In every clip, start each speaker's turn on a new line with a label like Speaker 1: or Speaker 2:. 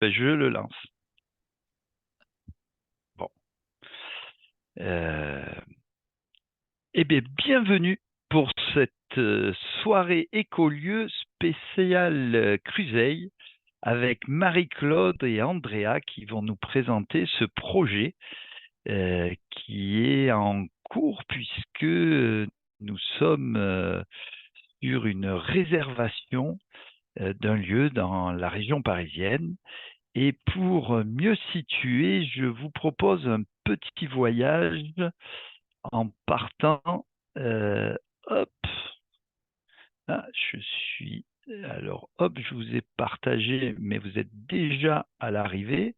Speaker 1: Ben, je le lance. Bon. Euh, Eh bien, bienvenue pour cette soirée écolieu spéciale Cruseille avec Marie-Claude et Andrea qui vont nous présenter ce projet qui est en cours puisque nous sommes sur une réservation d'un lieu dans la région parisienne. Et pour mieux situer, je vous propose un petit voyage en partant. euh, hop, je suis. Alors, hop, je vous ai partagé, mais vous êtes déjà à l'arrivée.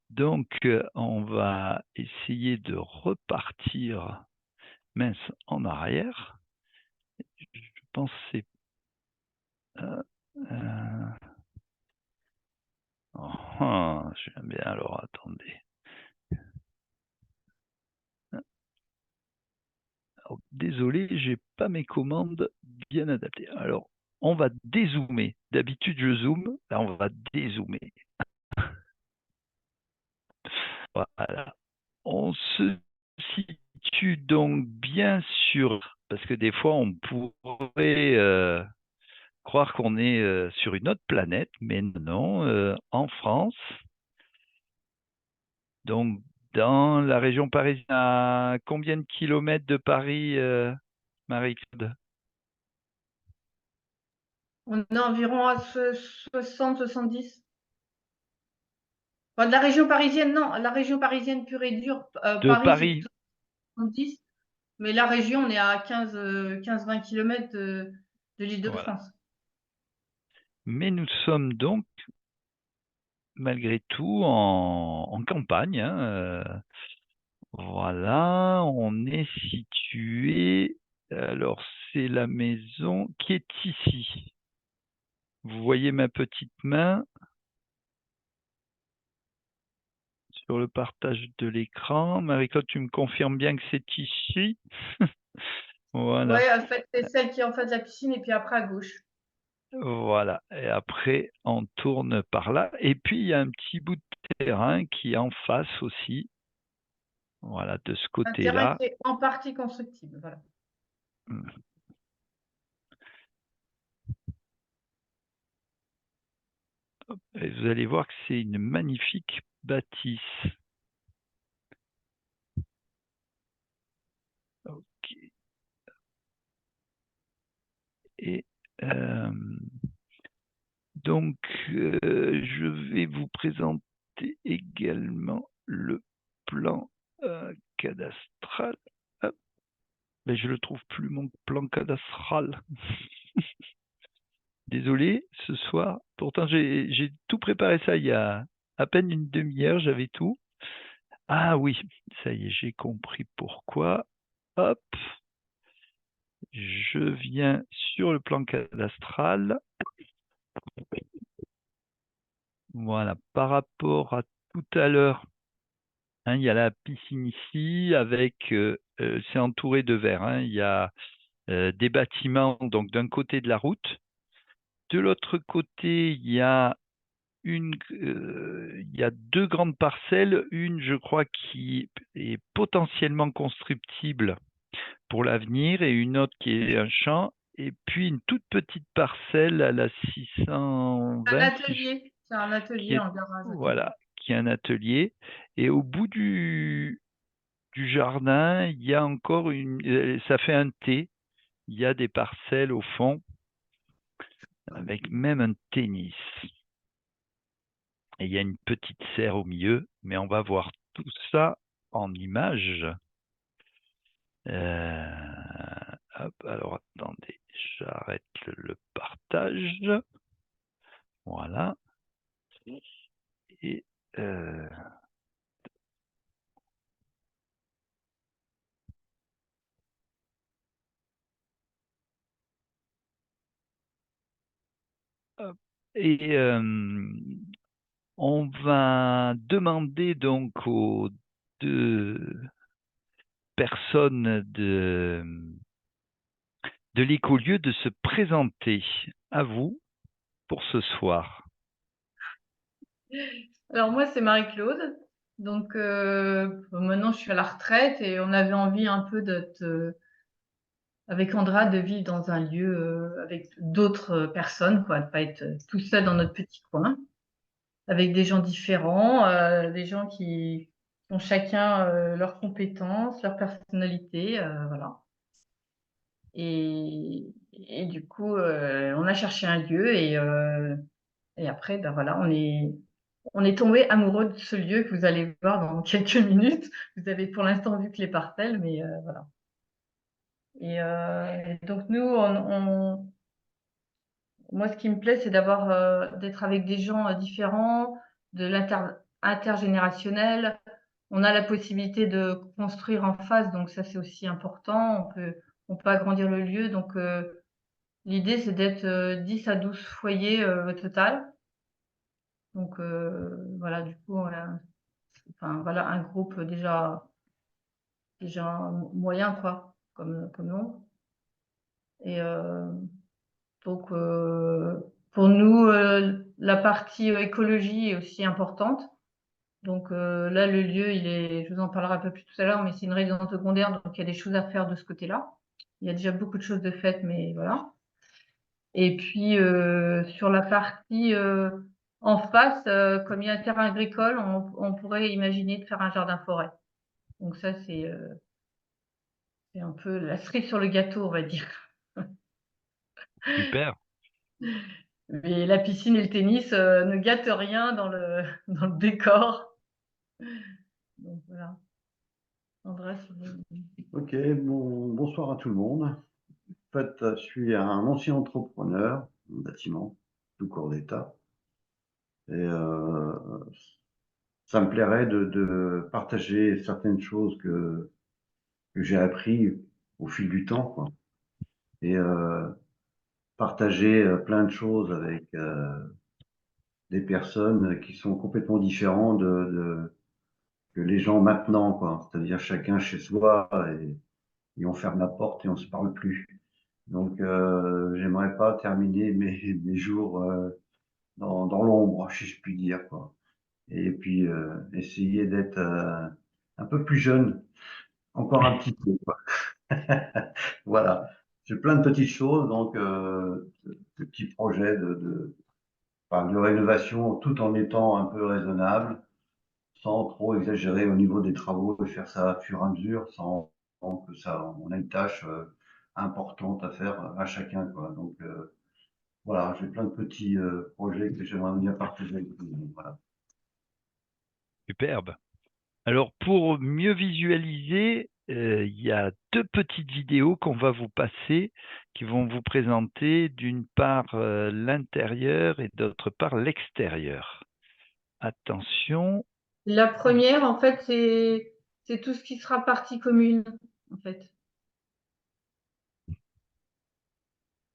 Speaker 1: Donc, on va essayer de repartir, mince, en arrière. Je pense que c'est. euh, euh, j'aime bien, alors attendez. Alors, désolé, j'ai pas mes commandes bien adaptées. Alors, on va dézoomer. D'habitude, je zoome. Là, on va dézoomer. Voilà. On se situe donc bien sûr, parce que des fois, on pourrait croire qu'on est sur une autre planète, mais non, en France. Donc, dans la région parisienne, à combien de kilomètres de Paris, Marie-Claude?
Speaker 2: On est environ à 60-70. Enfin, de la région parisienne, non. La région parisienne pure et dure,
Speaker 1: De
Speaker 2: Paris, c'est
Speaker 1: Paris,
Speaker 2: plutôt 70. Mais la région, on est à 15-20 km de l'île de
Speaker 1: voilà.
Speaker 2: France.
Speaker 1: Mais nous sommes donc, malgré tout, en campagne, hein, voilà, on est situé. Alors, c'est la maison qui est ici. Vous voyez ma petite main sur le partage de l'écran. Marie-Claude, tu me confirmes bien que c'est ici?
Speaker 2: Oui,
Speaker 1: Voilà,
Speaker 2: en fait, c'est celle qui est en face de la piscine et puis après à gauche.
Speaker 1: voilà. Et après, on tourne par là. Et puis, il y a un petit bout de terrain qui est en face aussi. Voilà, de ce
Speaker 2: Un terrain
Speaker 1: côté-là.
Speaker 2: qui est en partie constructible. Voilà.
Speaker 1: Et vous allez voir que c'est une magnifique bâtisse. Ok. Et euh, donc, je vais vous présenter également le plan cadastral. Hop, mais je ne le trouve plus, mon plan cadastral. Désolé, ce soir. Pourtant, j'ai tout préparé ça il y a à peine une demi-heure, j'avais tout. Ah oui, ça y est, j'ai compris pourquoi. Hop, je viens sur le plan cadastral. Voilà, par rapport à tout à l'heure, hein, il y a la piscine ici avec, c'est entouré de verre, hein, il y a des bâtiments donc d'un côté de la route. De l'autre côté, il y a deux grandes parcelles, une je crois qui est potentiellement constructible pour l'avenir et une autre qui est un champ. Et puis une toute petite parcelle à la
Speaker 2: Un
Speaker 1: 620
Speaker 2: atelier. C'est un
Speaker 1: qui
Speaker 2: atelier,
Speaker 1: est,
Speaker 2: un garage atelier.
Speaker 1: voilà, qui est un atelier. Et au bout du jardin, il y a encore ça fait un T. Il y a des parcelles au fond avec même un tennis. Et il y a une petite serre au milieu, mais on va voir tout ça en images. Hop, alors attendez, j'arrête le partage. Voilà. Et euh, hop. Et on va demander donc aux deux personnes de l'écolieu de se présenter à vous pour ce soir.
Speaker 2: Alors moi, c'est Marie-Claude. Donc maintenant, je suis à la retraite et on avait envie un peu d'être avec Andra, de vivre dans un lieu avec d'autres personnes, quoi, de pas être tout seul dans notre petit coin, avec des gens différents, des gens qui ont chacun leurs compétences, leur personnalité, voilà. Et du coup, on a cherché un lieu et après, ben voilà, on est tombé amoureux de ce lieu que vous allez voir dans quelques minutes. Vous avez pour l'instant vu que les parcelles, mais voilà. Et donc nous, moi, ce qui me plaît, c'est d'avoir, d'être avec des gens différents, de intergénérationnel. On a la possibilité de construire en face, donc ça, c'est aussi important. On peut agrandir le lieu. Donc, l'idée, c'est d'être 10 à 12 foyers au total. Donc, voilà, du coup, enfin, voilà, un groupe déjà moyen, quoi, comme nombre. Et donc, pour nous, la partie écologie est aussi importante. Donc là, le lieu, je vous en parlerai un peu plus tout à l'heure, mais c'est une résidence secondaire, donc il y a des choses à faire de ce côté-là. Il y a déjà beaucoup de choses de faites, mais voilà. Et puis sur la partie en face, comme il y a un terrain agricole, on pourrait imaginer de faire un jardin forêt. Donc ça, c'est un peu la cerise sur le gâteau, on va dire.
Speaker 1: Super.
Speaker 2: Mais la piscine et le tennis ne gâtent rien dans dans le décor. Donc voilà. André,
Speaker 3: Ok, bonsoir à tout le monde. En fait, je suis un ancien entrepreneur en bâtiment, tout corps d'État. Et ça me plairait de partager certaines choses que j'ai appris au fil du temps, quoi. Et partager plein de choses avec des personnes qui sont complètement différentes que les gens maintenant, quoi. C'est-à-dire chacun chez soi et on ferme la porte et on se parle plus. Donc, j'aimerais pas terminer mes jours dans l'ombre, si je puis dire, quoi. Et puis, essayer d'être un peu plus jeune, encore un petit peu, quoi. Voilà. J'ai plein de petites choses, donc de petits projets enfin, de rénovation, tout en étant un peu raisonnable, sans trop exagérer au niveau des travaux et faire ça au fur et à mesure, sans que ça, on a une tâche importante à faire à chacun, quoi. Donc, voilà, j'ai plein de petits projets que j'aimerais bien partager avec vous. Voilà.
Speaker 1: Superbe. Alors, pour mieux visualiser, il y a deux petites vidéos qu'on va vous passer qui vont vous présenter d'une part l'intérieur et d'autre part l'extérieur. Attention.
Speaker 2: la première, en fait, c'est tout ce qui sera partie commune, en fait.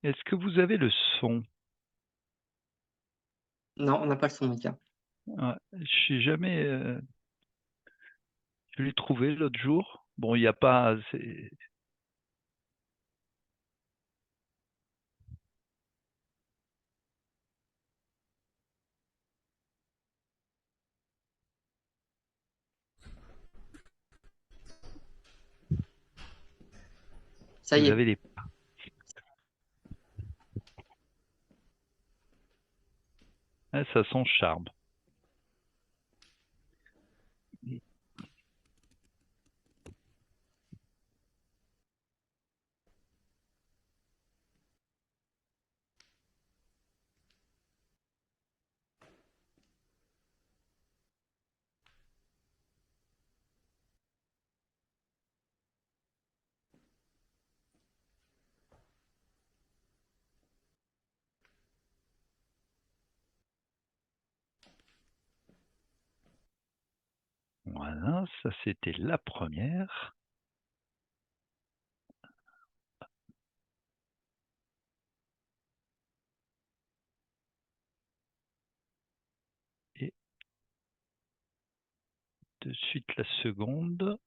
Speaker 1: Est-ce que vous avez le son?
Speaker 4: Non, on n'a pas le son, Mika.
Speaker 1: Ouais, je sais jamais. Je l'ai trouvé l'autre jour. Bon, il n'y a pas.
Speaker 4: Ça y
Speaker 1: Vous
Speaker 4: est.
Speaker 1: avez les. Ah, ça a son charme. Voilà, ça c'était la première. Et de suite la seconde.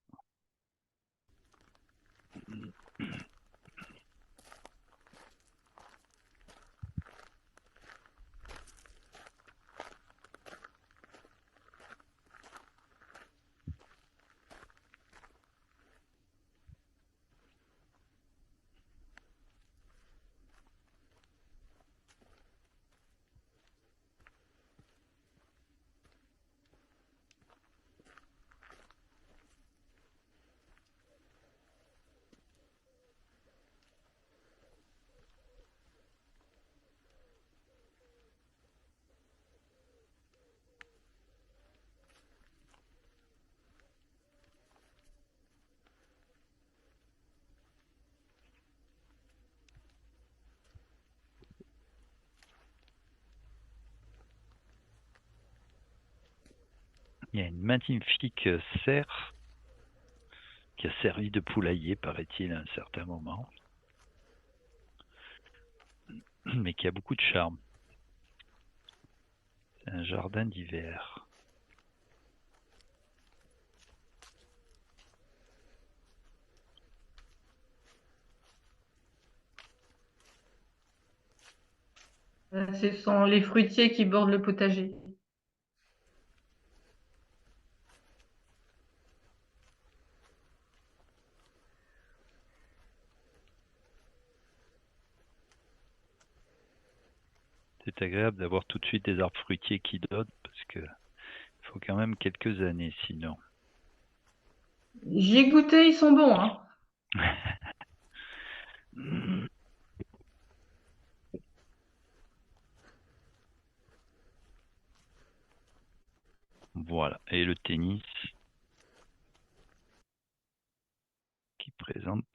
Speaker 1: Il y a une magnifique serre qui a servi de poulailler, paraît-il, à un certain moment, mais qui a beaucoup de charme. C'est un jardin d'hiver.
Speaker 2: Ce sont les fruitiers qui bordent le potager.
Speaker 1: C'est agréable d'avoir tout de suite des arbres fruitiers qui donnent, parce que il faut quand même quelques années sinon.
Speaker 2: J'y ai goûté, ils sont bons, hein.
Speaker 1: Voilà, et le tennis qui présente.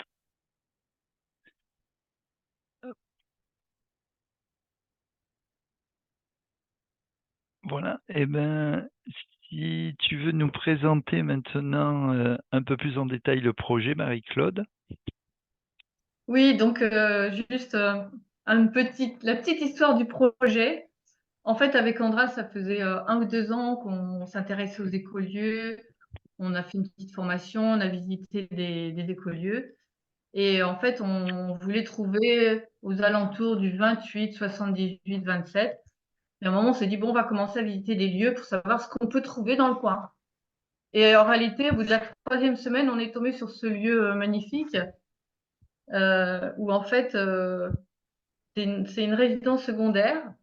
Speaker 1: Voilà, et ben si tu veux nous présenter maintenant un peu plus en détail le projet, Marie-Claude.
Speaker 2: Oui, donc juste la petite histoire du projet. En fait, avec Andra, ça faisait 1 ou 2 ans qu'on s'intéressait aux écolieux. On a fait une petite formation, on a visité des écolieux. Et en fait, on voulait trouver aux alentours du 28, 78, 27. Et à un moment, on s'est dit, bon, on va commencer à visiter des lieux pour savoir ce qu'on peut trouver dans le coin. Et en réalité, au bout de la 3e semaine, on est tombé sur ce lieu magnifique où en fait, c'est une résidence secondaire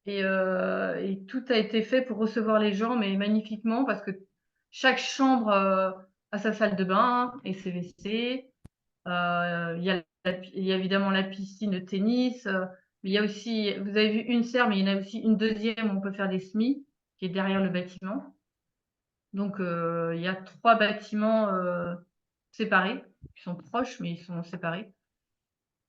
Speaker 2: et tout a été fait pour recevoir les gens, mais magnifiquement, parce que chaque chambre a sa salle de bain et ses WC. Il y a évidemment la piscine de tennis. Mais il y a aussi, vous avez vu une serre, mais il y en a aussi une deuxième où on peut faire des semis, qui est derrière le bâtiment. Donc, il y a 3 bâtiments séparés, qui sont proches, mais ils sont séparés.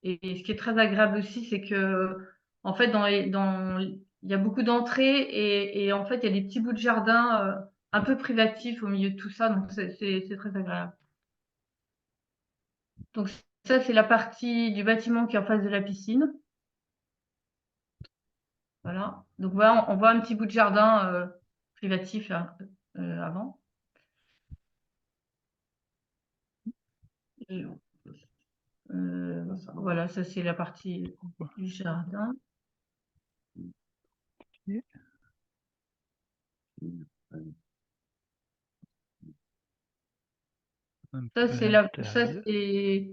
Speaker 2: Et ce qui est très agréable aussi, c'est que, en fait, il y a beaucoup d'entrées et en fait, il y a des petits bouts de jardin un peu privatifs au milieu de tout ça, donc c'est très agréable. Donc ça, c'est la partie du bâtiment qui est en face de la piscine. Voilà. Donc voilà, on voit un petit bout de jardin privatif là, avant. Et, voilà, ça c'est la partie du jardin. Ça c'est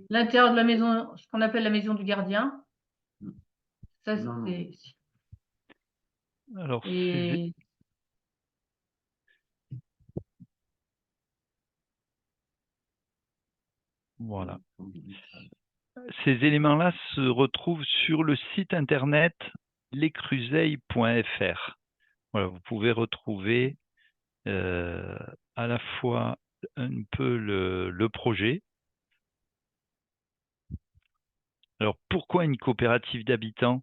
Speaker 2: l'intérieur de la maison, ce qu'on appelle la maison du gardien. Ça c'est.
Speaker 1: Alors,
Speaker 2: Et
Speaker 1: voilà. Ces éléments-là se retrouvent sur le site internet lescruseilles.fr. Voilà, vous pouvez retrouver à la fois un peu le projet. Alors, pourquoi une coopérative d'habitants?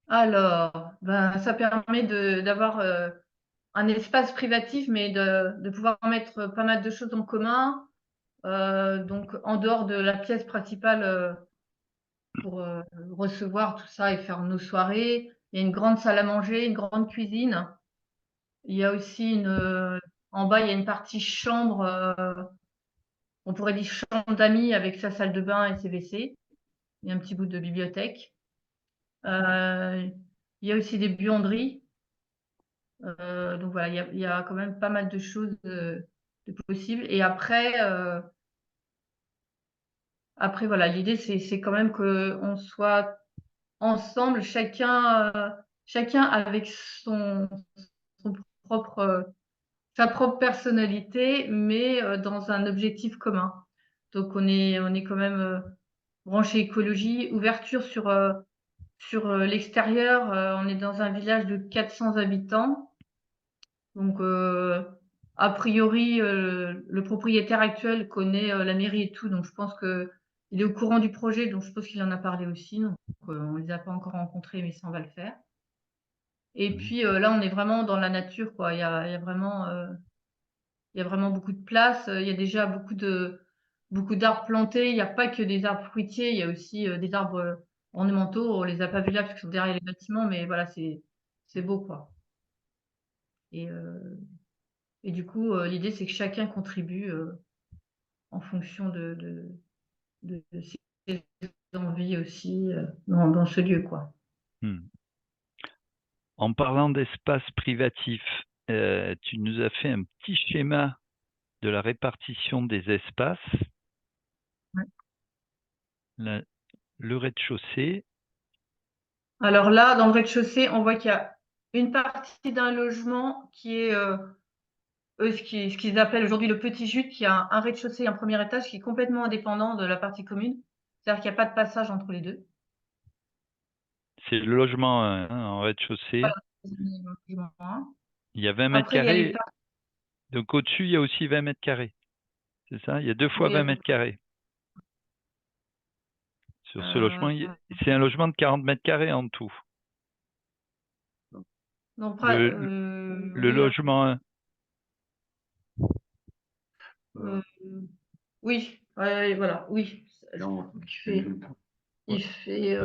Speaker 2: alors, ben, ça permet d'avoir un espace privatif, mais de pouvoir mettre pas mal de choses en commun. Donc, en dehors de la pièce principale pour recevoir tout ça et faire nos soirées, il y a une grande salle à manger, une grande cuisine. Il y a aussi en bas, il y a une partie chambre, on pourrait dire chambre d'amis avec sa salle de bain et ses WC. Il y a un petit bout de bibliothèque. Il y a aussi des buanderies. Donc voilà, il y a quand même pas mal de choses de possibles. Et après voilà, l'idée c'est quand même qu'on soit ensemble, chacun avec son sa propre personnalité, mais dans un objectif commun. Donc on est quand même branché écologie, ouverture sur l'extérieur. On est dans un village de 400 habitants. Donc, a priori, le propriétaire actuel connaît la mairie et tout, donc je pense qu'il est au courant du projet, donc je pense qu'il en a parlé aussi. Donc, on ne les a pas encore rencontrés, mais ça, on va le faire. Et puis là, on est vraiment dans la nature, quoi. Il y a vraiment beaucoup de place. Il y a déjà beaucoup d'arbres plantés. Il n'y a pas que des arbres fruitiers. Il y a aussi des arbres ornementaux. On les a pas vus là parce qu'ils sont derrière les bâtiments, mais voilà, c'est beau, quoi. Et, euh, et du coup, l'idée, c'est que chacun contribue en fonction de ses envies aussi dans ce lieu, quoi.
Speaker 1: En parlant d'espace privatif, tu nous as fait un petit schéma de la répartition des espaces.
Speaker 2: Ouais.
Speaker 1: Le rez-de-chaussée.
Speaker 2: Alors là, dans le rez-de-chaussée, on voit qu'il y a une partie d'un logement qui est ce qu'ils appellent aujourd'hui le petit jute, qui a un rez-de-chaussée et un premier étage qui est complètement indépendant de la partie commune. C'est-à-dire qu'il n'y a pas de passage entre les deux.
Speaker 1: C'est le logement en rez-de-chaussée.
Speaker 2: Voilà.
Speaker 1: Il y a 20 mètres
Speaker 2: Après, il y a les
Speaker 1: carrés. Donc au-dessus, il y a aussi 20 mètres carrés. C'est ça? Il y a 2 fois
Speaker 2: oui,
Speaker 1: 20 mètres carrés. Sur ce logement,
Speaker 2: euh,
Speaker 1: c'est un logement de 40 mètres carrés en tout.
Speaker 2: non,
Speaker 1: Le
Speaker 2: oui,
Speaker 1: logement 1.
Speaker 2: oui, ouais, voilà, oui.
Speaker 3: Non,
Speaker 2: Il fait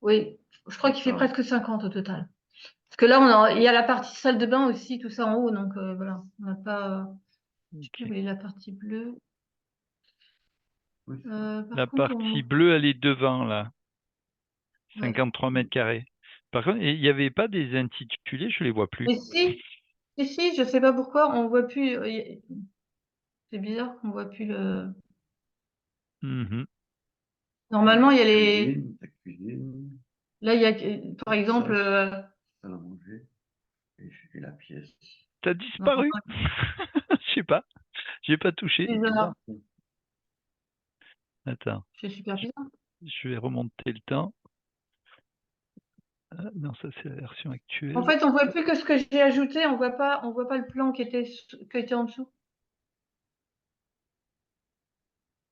Speaker 2: oui, je crois qu'il fait
Speaker 3: Ça.
Speaker 2: presque 50 au total. Parce que là, il y a la partie salle de bain aussi, tout ça en haut, donc voilà, on n'a pas. Je sais plus où est la partie bleue.
Speaker 3: Oui.
Speaker 2: Par
Speaker 1: La
Speaker 2: contre,
Speaker 1: partie bleue, elle est devant, là.
Speaker 2: ouais.
Speaker 1: 53 mètres carrés. Par contre, il n'y avait pas des intitulés, je ne les vois plus.
Speaker 2: Mais si, je sais pas pourquoi, on voit plus. C'est bizarre qu'on voit plus le.
Speaker 1: Mhm.
Speaker 2: Normalement, il y a
Speaker 3: Ta cuisine,
Speaker 2: là, il y a, par exemple,
Speaker 3: salle à manger et la pièce.
Speaker 1: Ça a disparu. Je sais pas. J'ai pas touché.
Speaker 2: bizarre.
Speaker 1: Attends,
Speaker 2: C'est super bizarre.
Speaker 1: je vais remonter le temps. Non, ça c'est la version
Speaker 2: En
Speaker 1: actuelle.
Speaker 2: fait, on voit plus que ce que j'ai ajouté, on voit pas le plan qui était en dessous.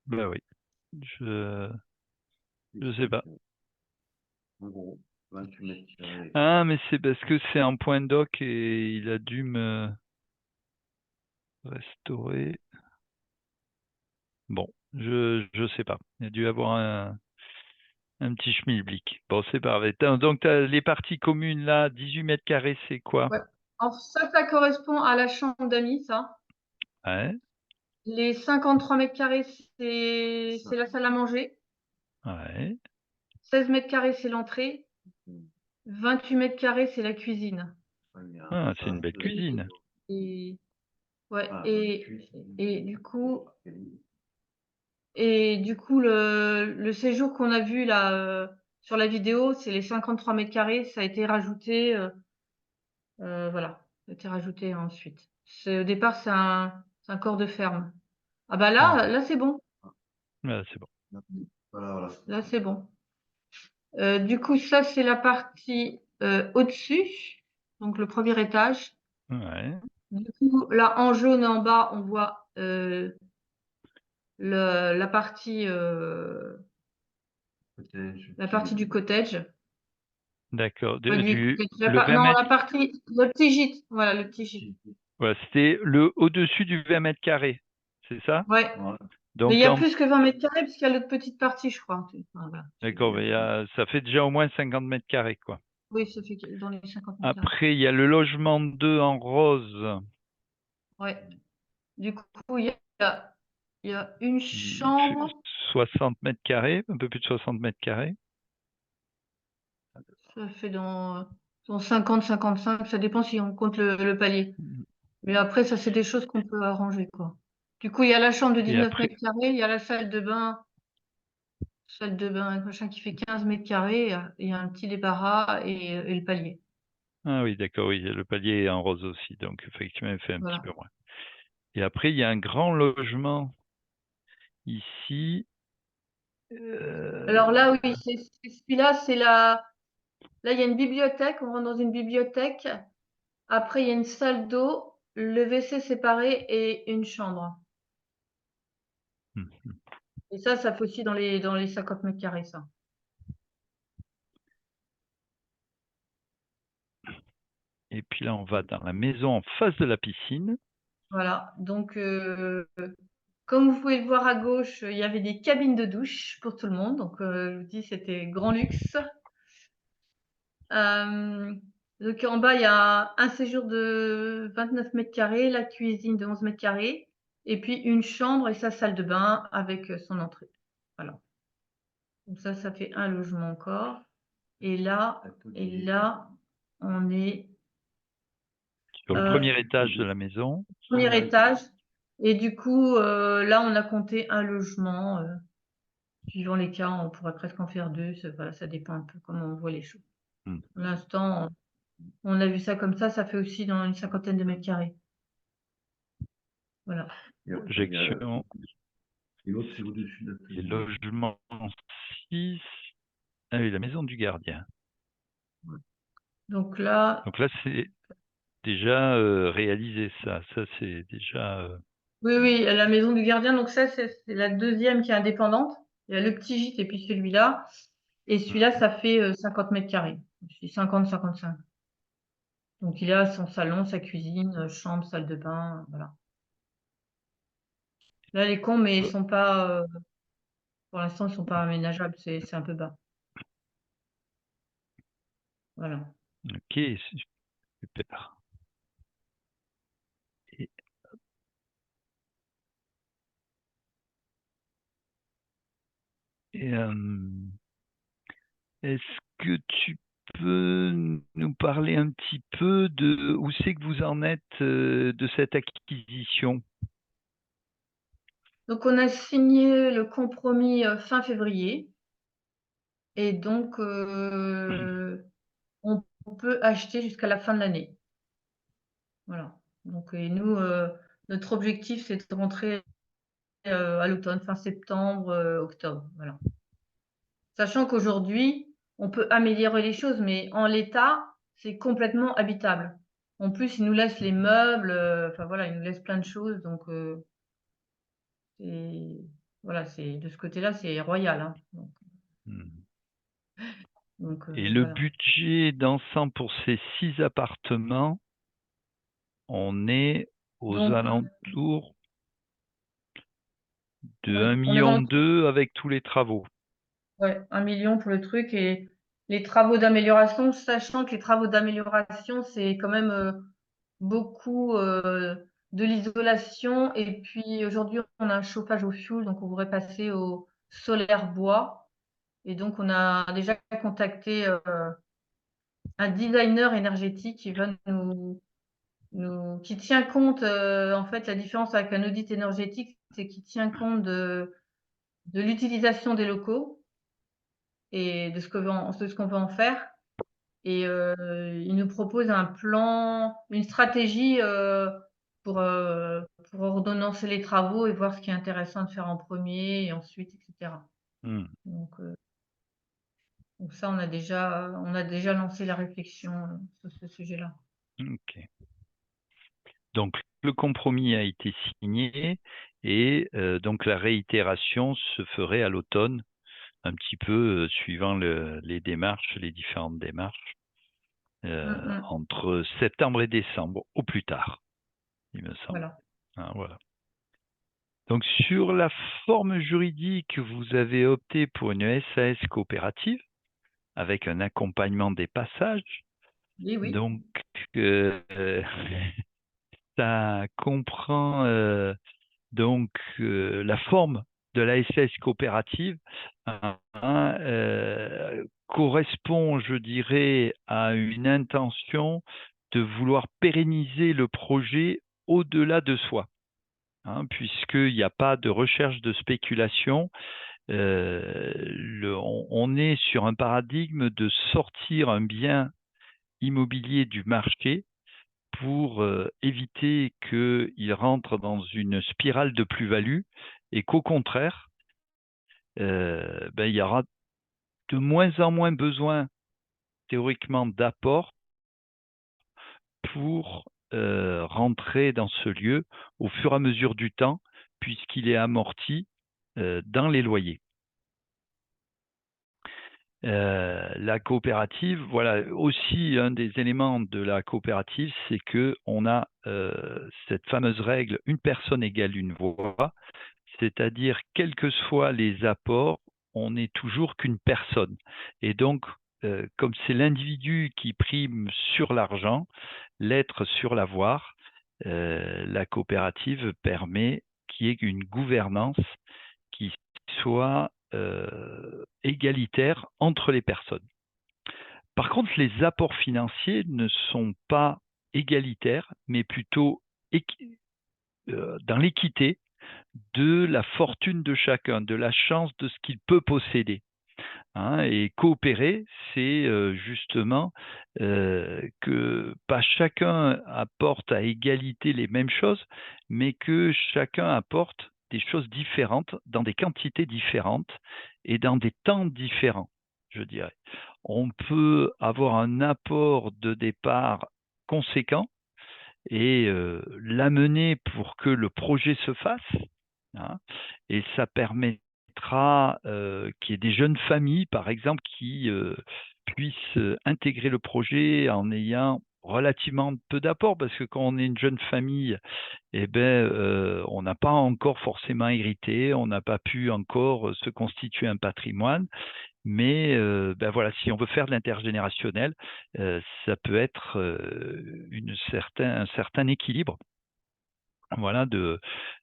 Speaker 1: Bah oui. Je sais pas.
Speaker 3: En gros, 28 mètres carrés.
Speaker 1: Ah, mais c'est parce que c'est un point doc et il a dû me restaurer. Bon, je sais pas. Il a dû avoir un petit schmilblick. Bon, c'est parfait. Donc, les parties communes là, 18 mètres carrés, c'est quoi?
Speaker 2: Ouais. Alors, ça correspond à la chambre d'amis, ça.
Speaker 1: Ouais,
Speaker 2: Les 53 mètres carrés, c'est la salle à manger.
Speaker 1: ouais.
Speaker 2: 16 mètres carrés, c'est l'entrée. 28 mètres carrés, c'est la cuisine.
Speaker 1: Ah, c'est une belle cuisine.
Speaker 2: Et, ouais,
Speaker 3: Ah,
Speaker 2: et du coup, le séjour qu'on a vu là sur la vidéo, c'est les 53 mètres carrés. Ça a été rajouté, voilà, ça a été rajouté ensuite. Au départ, c'est un corps de ferme. Ah bah là c'est bon.
Speaker 1: Ah, c'est bon.
Speaker 3: Voilà.
Speaker 2: Là, c'est bon. Du coup, ça, c'est la partie au-dessus, donc le premier étage.
Speaker 1: Ouais.
Speaker 2: Du coup, là, en jaune en bas, on voit la partie du cottage.
Speaker 1: D'accord.
Speaker 2: Enfin,
Speaker 1: Le 20
Speaker 2: non,
Speaker 1: mètres.
Speaker 2: le petit gîte. Voilà, le petit gîte.
Speaker 1: Voilà, c'était le au-dessus du 20 mètres carrés. C'est ça?
Speaker 2: Ouais. Mais il
Speaker 1: Donc,
Speaker 2: y a plus que 20 mètres carrés, parce qu'il y a l'autre petite partie, je crois. Enfin, voilà.
Speaker 1: d'accord, mais ça fait déjà au moins 50 mètres carrés, quoi.
Speaker 2: Oui, ça fait dans les 50 mètres carrés.
Speaker 1: Après, il y a le logement 2 en rose.
Speaker 2: Ouais. Du coup, il y a une chambre.
Speaker 1: 60 mètres carrés, un peu plus de 60 mètres carrés.
Speaker 2: Ça fait dans 50, 55, ça dépend si on compte le palier. Mais après, ça, c'est des choses qu'on peut arranger, quoi. Du coup, il y a la chambre de
Speaker 1: Et
Speaker 2: 19
Speaker 1: après,
Speaker 2: mètres carrés, il y a la salle de bain, machin, qui fait 15 mètres carrés, il y a un petit débarras et le palier.
Speaker 1: ah oui, d'accord, oui, le palier est en rose aussi, donc effectivement, il fait un petit
Speaker 2: Voilà.
Speaker 1: peu moins. Et après, il y a un grand logement ici.
Speaker 2: Alors là, oui, celui-là, là, il y a une bibliothèque, on rentre dans une bibliothèque. Après, il y a une salle d'eau, le WC séparé et une chambre.
Speaker 1: hmm.
Speaker 2: Et ça fait aussi dans les 50 mètres carrés, ça.
Speaker 1: Et puis là, on va dans la maison en face de la piscine.
Speaker 2: Voilà, donc comme vous pouvez le voir à gauche, il y avait des cabines de douche pour tout le monde, donc je vous dis c'était grand luxe. Donc en bas, il y a un séjour de 29 mètres carrés, la cuisine de 11 mètres carrés, et puis une chambre et sa salle de bain avec son entrée. Voilà. Donc ça fait un logement encore. Et là, on est
Speaker 1: Sur le premier étage de la maison.
Speaker 2: premier étage. Et du coup, là, on a compté un logement. Suivant les cas, on pourrait presque en faire deux. Voilà, ça dépend un peu comment on voit les choses. Pour l'instant, on a vu ça comme ça fait aussi dans une 50aine de mètres carrés. Voilà.
Speaker 1: Projection.
Speaker 3: Et l'autre, c'est au-dessus de
Speaker 1: Les logements 6. Ah oui, la maison du gardien.
Speaker 2: Donc là,
Speaker 1: c'est déjà réalisé, ça. Ça, c'est déjà...
Speaker 2: oui, la maison du gardien. Donc ça, c'est la deuxième qui est indépendante. Il y a le petit gîte et puis celui-là. Et celui-là, ça fait 50 mètres carrés. C'est 50-55. Donc il a son salon, sa cuisine, chambre, salle de bain, voilà. Là, les cons, mais ils sont pas, pour l'instant, ils sont pas aménageables. C'est un peu bas. Voilà.
Speaker 1: Ok, super. Est-ce que tu peux nous parler un petit peu de où c'est que vous en êtes de cette acquisition?
Speaker 2: Donc on a signé le compromis fin février. Et donc, on peut acheter jusqu'à la fin de l'année. Voilà. Donc, et nous, notre objectif, c'est de rentrer à l'automne, fin septembre, octobre. Voilà. Sachant qu'aujourd'hui, on peut améliorer les choses, mais en l'état, c'est complètement habitable. En plus, ils nous laissent les meubles, enfin voilà, ils nous laissent plein de choses. Donc, voilà, de ce côté-là, c'est royal. Hein. Donc,
Speaker 1: Et le
Speaker 2: voilà.
Speaker 1: budget d'ensemble pour ces 6 appartements, on est aux alentours de 1,2 million avec tous les travaux.
Speaker 2: Ouais, 1 million pour le truc et les travaux d'amélioration, sachant que les travaux d'amélioration, c'est quand même beaucoup de l'isolation. Et puis aujourd'hui, on a un chauffage au fioul, donc on voudrait passer au solaire bois. Et donc, on a déjà contacté un designer énergétique qui va qui tient compte, en fait, la différence avec un audit énergétique, c'est qu'il tient compte de l'utilisation des locaux et de ce qu'on veut en faire. Et il nous propose un plan, une stratégie pour ordonnancer les travaux et voir ce qui est intéressant de faire en premier et ensuite, etc. Donc ça, on a déjà lancé la réflexion sur ce sujet-là.
Speaker 1: Ok. Donc, le compromis a été signé et donc la réitération se ferait à l'automne, un petit peu suivant les démarches, les différentes démarches, entre septembre et décembre, au plus tard, il me semble.
Speaker 2: Voilà.
Speaker 1: Hein, voilà. Donc, sur la forme juridique, vous avez opté pour une SAS coopérative avec un accompagnement des passages.
Speaker 2: Oui, oui.
Speaker 1: Donc, ça comprend la forme de la SAS coopérative correspond, je dirais, à une intention de vouloir pérenniser le projet au-delà de soi, puisqu'il n'y a pas de recherche de spéculation. On est sur un paradigme de sortir un bien immobilier du marché pour éviter qu'il rentre dans une spirale de plus-value et qu'au contraire, il y aura de moins en moins besoin théoriquement d'apport pour rentrer dans ce lieu au fur et à mesure du temps, puisqu'il est amorti dans les loyers. La coopérative, voilà, aussi un des éléments de la coopérative, c'est que on a cette fameuse règle, une personne égale une voix, c'est-à-dire quels que soient les apports, on n'est toujours qu'une personne. Et donc, comme c'est l'individu qui prime sur l'argent, l'être sur l'avoir, la coopérative permet qu'il y ait une gouvernance qui soit égalitaire entre les personnes. Par contre, les apports financiers ne sont pas égalitaires, mais plutôt dans l'équité de la fortune de chacun, de la chance de ce qu'il peut posséder. Hein, et coopérer, c'est justement que pas chacun apporte à égalité les mêmes choses, mais que chacun apporte des choses différentes, dans des quantités différentes et dans des temps différents, je dirais. On peut avoir un apport de départ conséquent et l'amener pour que le projet se fasse. Hein, et ça permettra qu'il y ait des jeunes familles, par exemple, qui puissent intégrer le projet en ayant relativement peu d'apport, parce que quand on est une jeune famille, eh ben, on n'a pas encore forcément hérité, on n'a pas pu encore se constituer un patrimoine. Mais ben voilà, si on veut faire de l'intergénérationnel, ça peut être un certain équilibre, voilà,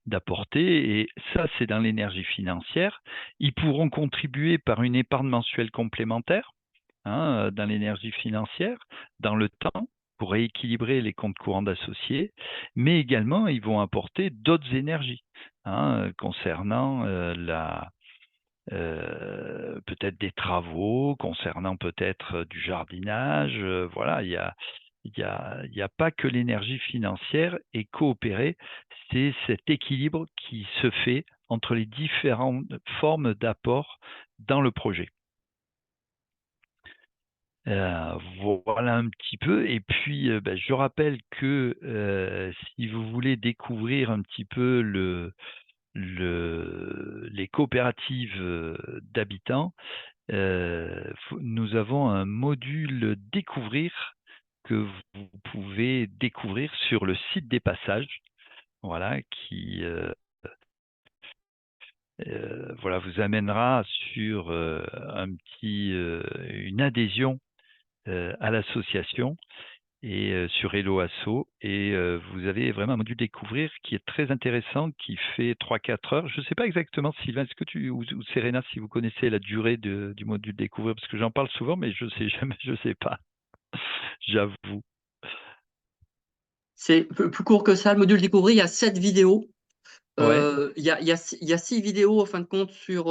Speaker 1: d'apporter. Et ça, c'est dans l'énergie financière. Ils pourront contribuer par une épargne mensuelle complémentaire, hein, dans l'énergie financière, dans le temps, pour rééquilibrer les comptes courants d'associés, mais également, ils vont apporter d'autres énergies, hein, concernant peut-être des travaux, concernant peut-être du jardinage. Voilà, il y a pas que l'énergie financière, et coopérer, c'est cet équilibre qui se fait entre les différentes formes d'apport dans le projet. Voilà un petit peu. Et puis, ben, je rappelle que si vous voulez découvrir un petit peu les coopératives d'habitants, nous avons un module découvrir que vous pouvez découvrir sur le site des passages, voilà, qui voilà, vous amènera sur une adhésion à l'association et sur Hello Asso, et vous avez vraiment un module découvrir qui est très intéressant, qui fait 3-4 heures. Je ne sais pas exactement, Sylvain, est-ce que ou Serena, si vous connaissez la durée du module découvrir, parce que j'en parle souvent, mais je sais jamais, je sais pas, j'avoue.
Speaker 4: C'est plus court que ça. Le module découvrir, il y a 7 vidéos.
Speaker 1: Ouais,
Speaker 4: Il y a 6 vidéos en fin de compte sur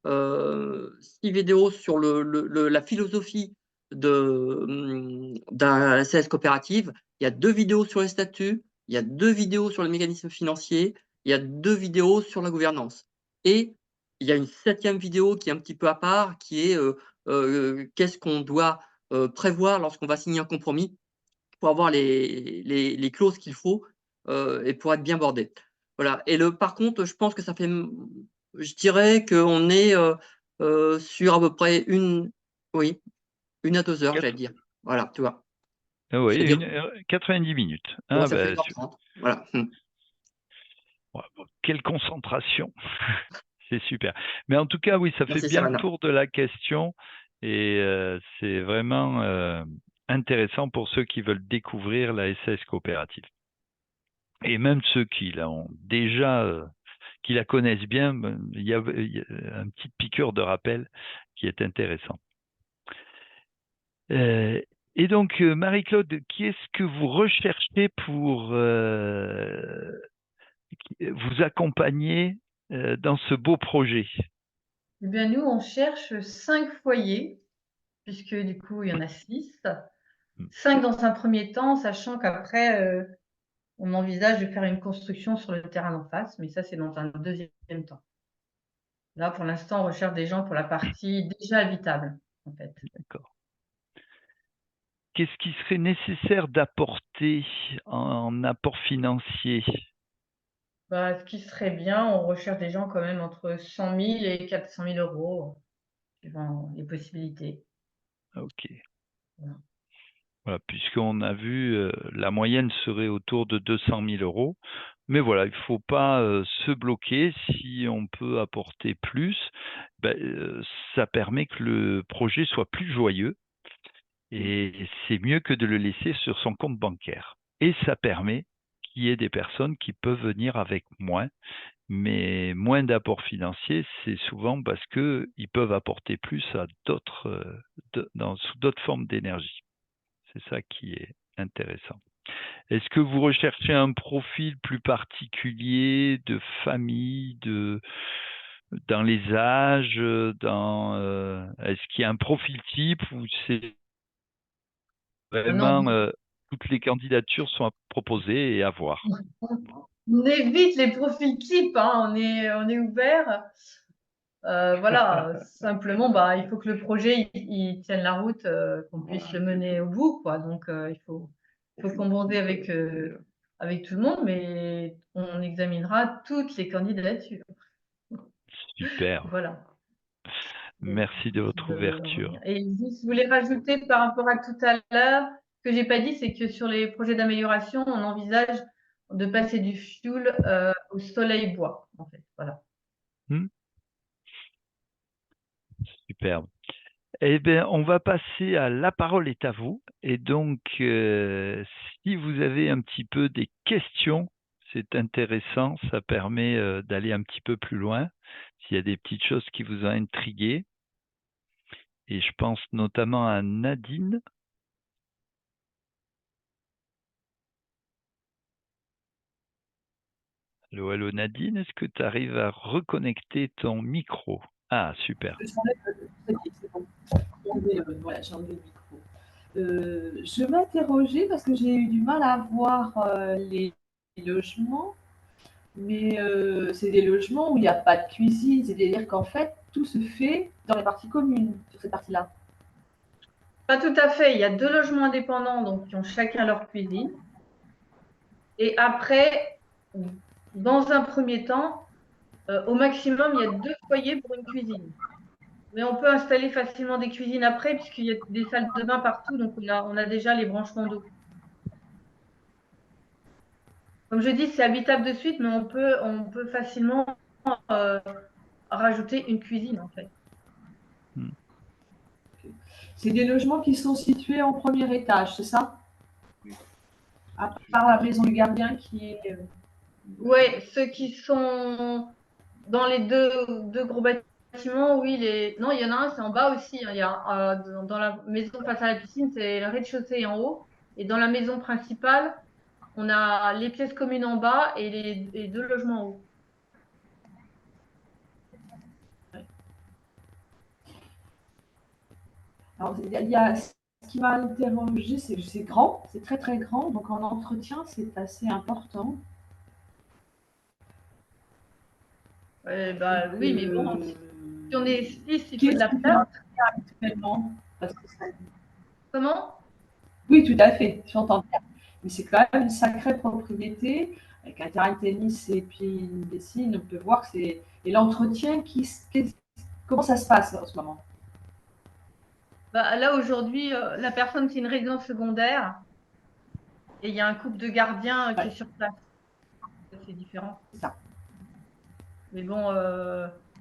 Speaker 4: 6 vidéos sur la philosophie d'un CS coopérative. Il y a 2 vidéos sur les statuts, il y a 2 vidéos sur les mécanismes financiers, il y a 2 vidéos sur la gouvernance. Et il y a une 7e vidéo qui est un petit peu à part, qui est qu'est-ce qu'on doit prévoir lorsqu'on va signer un compromis pour avoir les clauses qu'il faut et pour être bien bordé. Voilà. Et par contre, je pense que ça fait, je dirais qu'on est sur à peu près oui, 1 à 2 heures, j'allais dire. Voilà, tu vois.
Speaker 1: oui,
Speaker 4: C'est-à-dire,
Speaker 1: 90 minutes.
Speaker 4: ouais,
Speaker 1: Ah,
Speaker 4: ça fait
Speaker 1: ben,
Speaker 4: 1h30. Voilà.
Speaker 1: ouais, bon, quelle concentration, c'est super. Mais en tout cas, oui, ça fait
Speaker 4: Merci,
Speaker 1: bien le
Speaker 4: Serena.
Speaker 1: tour de la question, et c'est vraiment intéressant pour ceux qui veulent découvrir la SS coopérative. Et même ceux qui qui la connaissent bien, il y a une petite piqûre de rappel qui est intéressant. Et donc, Marie-Claude, qui est-ce que vous recherchez pour vous accompagner dans ce beau projet?
Speaker 2: Eh bien, nous, on cherche 5 foyers, puisque du coup, il y en a 6. 5 dans un premier temps, sachant qu'après, on envisage de faire une construction sur le terrain d'en face, mais ça, c'est dans un deuxième temps. Là, pour l'instant, on recherche des gens pour la partie déjà habitable, en fait.
Speaker 1: D'accord. Qu'est-ce qui serait nécessaire d'apporter en apport financier?
Speaker 2: Bah, ce qui serait bien, on recherche des gens quand même entre 100 000 et 400 000 euros. suivant les possibilités.
Speaker 1: Ok.
Speaker 2: Voilà.
Speaker 1: Voilà, puisqu'on a vu, la moyenne serait autour de 200 000 euros. Mais voilà, il ne faut pas se bloquer. Si on peut apporter plus, ben, ça permet que le projet soit plus joyeux et c'est mieux que de le laisser sur son compte bancaire. Et ça permet qu'il y ait des personnes qui peuvent venir avec moins, mais moins d'apport financier, c'est souvent parce qu'ils peuvent apporter plus à d'autres, sous d'autres formes d'énergie. C'est ça qui est intéressant. Est-ce que vous recherchez un profil plus particulier de famille, dans les âges, est-ce qu'il y a un profil type ou c'est
Speaker 2: Non,
Speaker 1: vraiment toutes les candidatures sont à proposer et à voir?
Speaker 2: on évite les profils types, hein, on est ouvert. Voilà, simplement, bah, il faut que le projet il tienne la route, qu'on puisse le mener au bout, quoi. Donc, il faut commander avec tout le monde, mais on examinera toutes les candidatures.
Speaker 1: Super.
Speaker 2: Voilà.
Speaker 1: Merci de votre ouverture.
Speaker 2: Et juste, je voulais rajouter par rapport à tout à l'heure, ce que j'ai pas dit, c'est que sur les projets d'amélioration, on envisage de passer du fioul au soleil bois, en fait. Voilà.
Speaker 1: Superbe. Eh bien, on va passer à la parole est à vous. Et donc, si vous avez un petit peu des questions, c'est intéressant, ça permet d'aller un petit peu plus loin. S'il y a des petites choses qui vous ont intrigué, et je pense notamment à Nadine. Allô, allô Nadine, est-ce que tu arrives à reconnecter ton micro? Ah, super.
Speaker 5: C'est bon. Voilà, j'ai enlevé le micro. Je m'interrogeais parce que j'ai eu du mal à voir les logements, mais c'est des logements où il n'y a pas de cuisine, c'est-à-dire qu'en fait, tout se fait dans les parties communes, sur cette partie-là.
Speaker 2: Pas tout à fait. Il y a 2 logements indépendants, donc qui ont chacun leur cuisine. Et après, dans un premier temps, au maximum, il y a 2 foyers pour une cuisine. Mais on peut installer facilement des cuisines après, puisqu'il y a des salles de bain partout, donc on a déjà les branchements d'eau. Comme je dis, c'est habitable de suite, mais on peut facilement rajouter une cuisine, en fait.
Speaker 5: C'est des logements qui sont situés en premier étage, c'est ça? À part la maison du gardien qui est.
Speaker 2: Oui, ceux qui sont dans les deux gros bâtiments, oui, non, il y en a un, c'est en bas aussi, hein. Il y a, dans la maison face à la piscine, c'est le rez-de-chaussée en haut. Et dans la maison principale, on a les pièces communes en bas et les 2 logements en haut.
Speaker 5: Alors, il y a, ce qui m'a interrogé, c'est grand, c'est très très grand, donc en entretien, c'est assez important.
Speaker 2: Bah, oui, mais bon, si on est 6, il faut de
Speaker 5: Qu'est-ce
Speaker 2: la
Speaker 5: que vous
Speaker 2: place.
Speaker 5: actuellement? Parce que
Speaker 2: Comment?
Speaker 5: oui, tout à fait, j'entends bien. Mais c'est quand même une sacrée propriété, avec un terrain de tennis et puis une piscine, on peut voir que c'est. Et l'entretien, comment ça se passe en ce moment?
Speaker 2: Bah, là, aujourd'hui, la personne, c'est une résidence secondaire et il y a un couple de gardiens qui est sur place. C'est différent.
Speaker 5: C'est ça.
Speaker 2: Mais bon,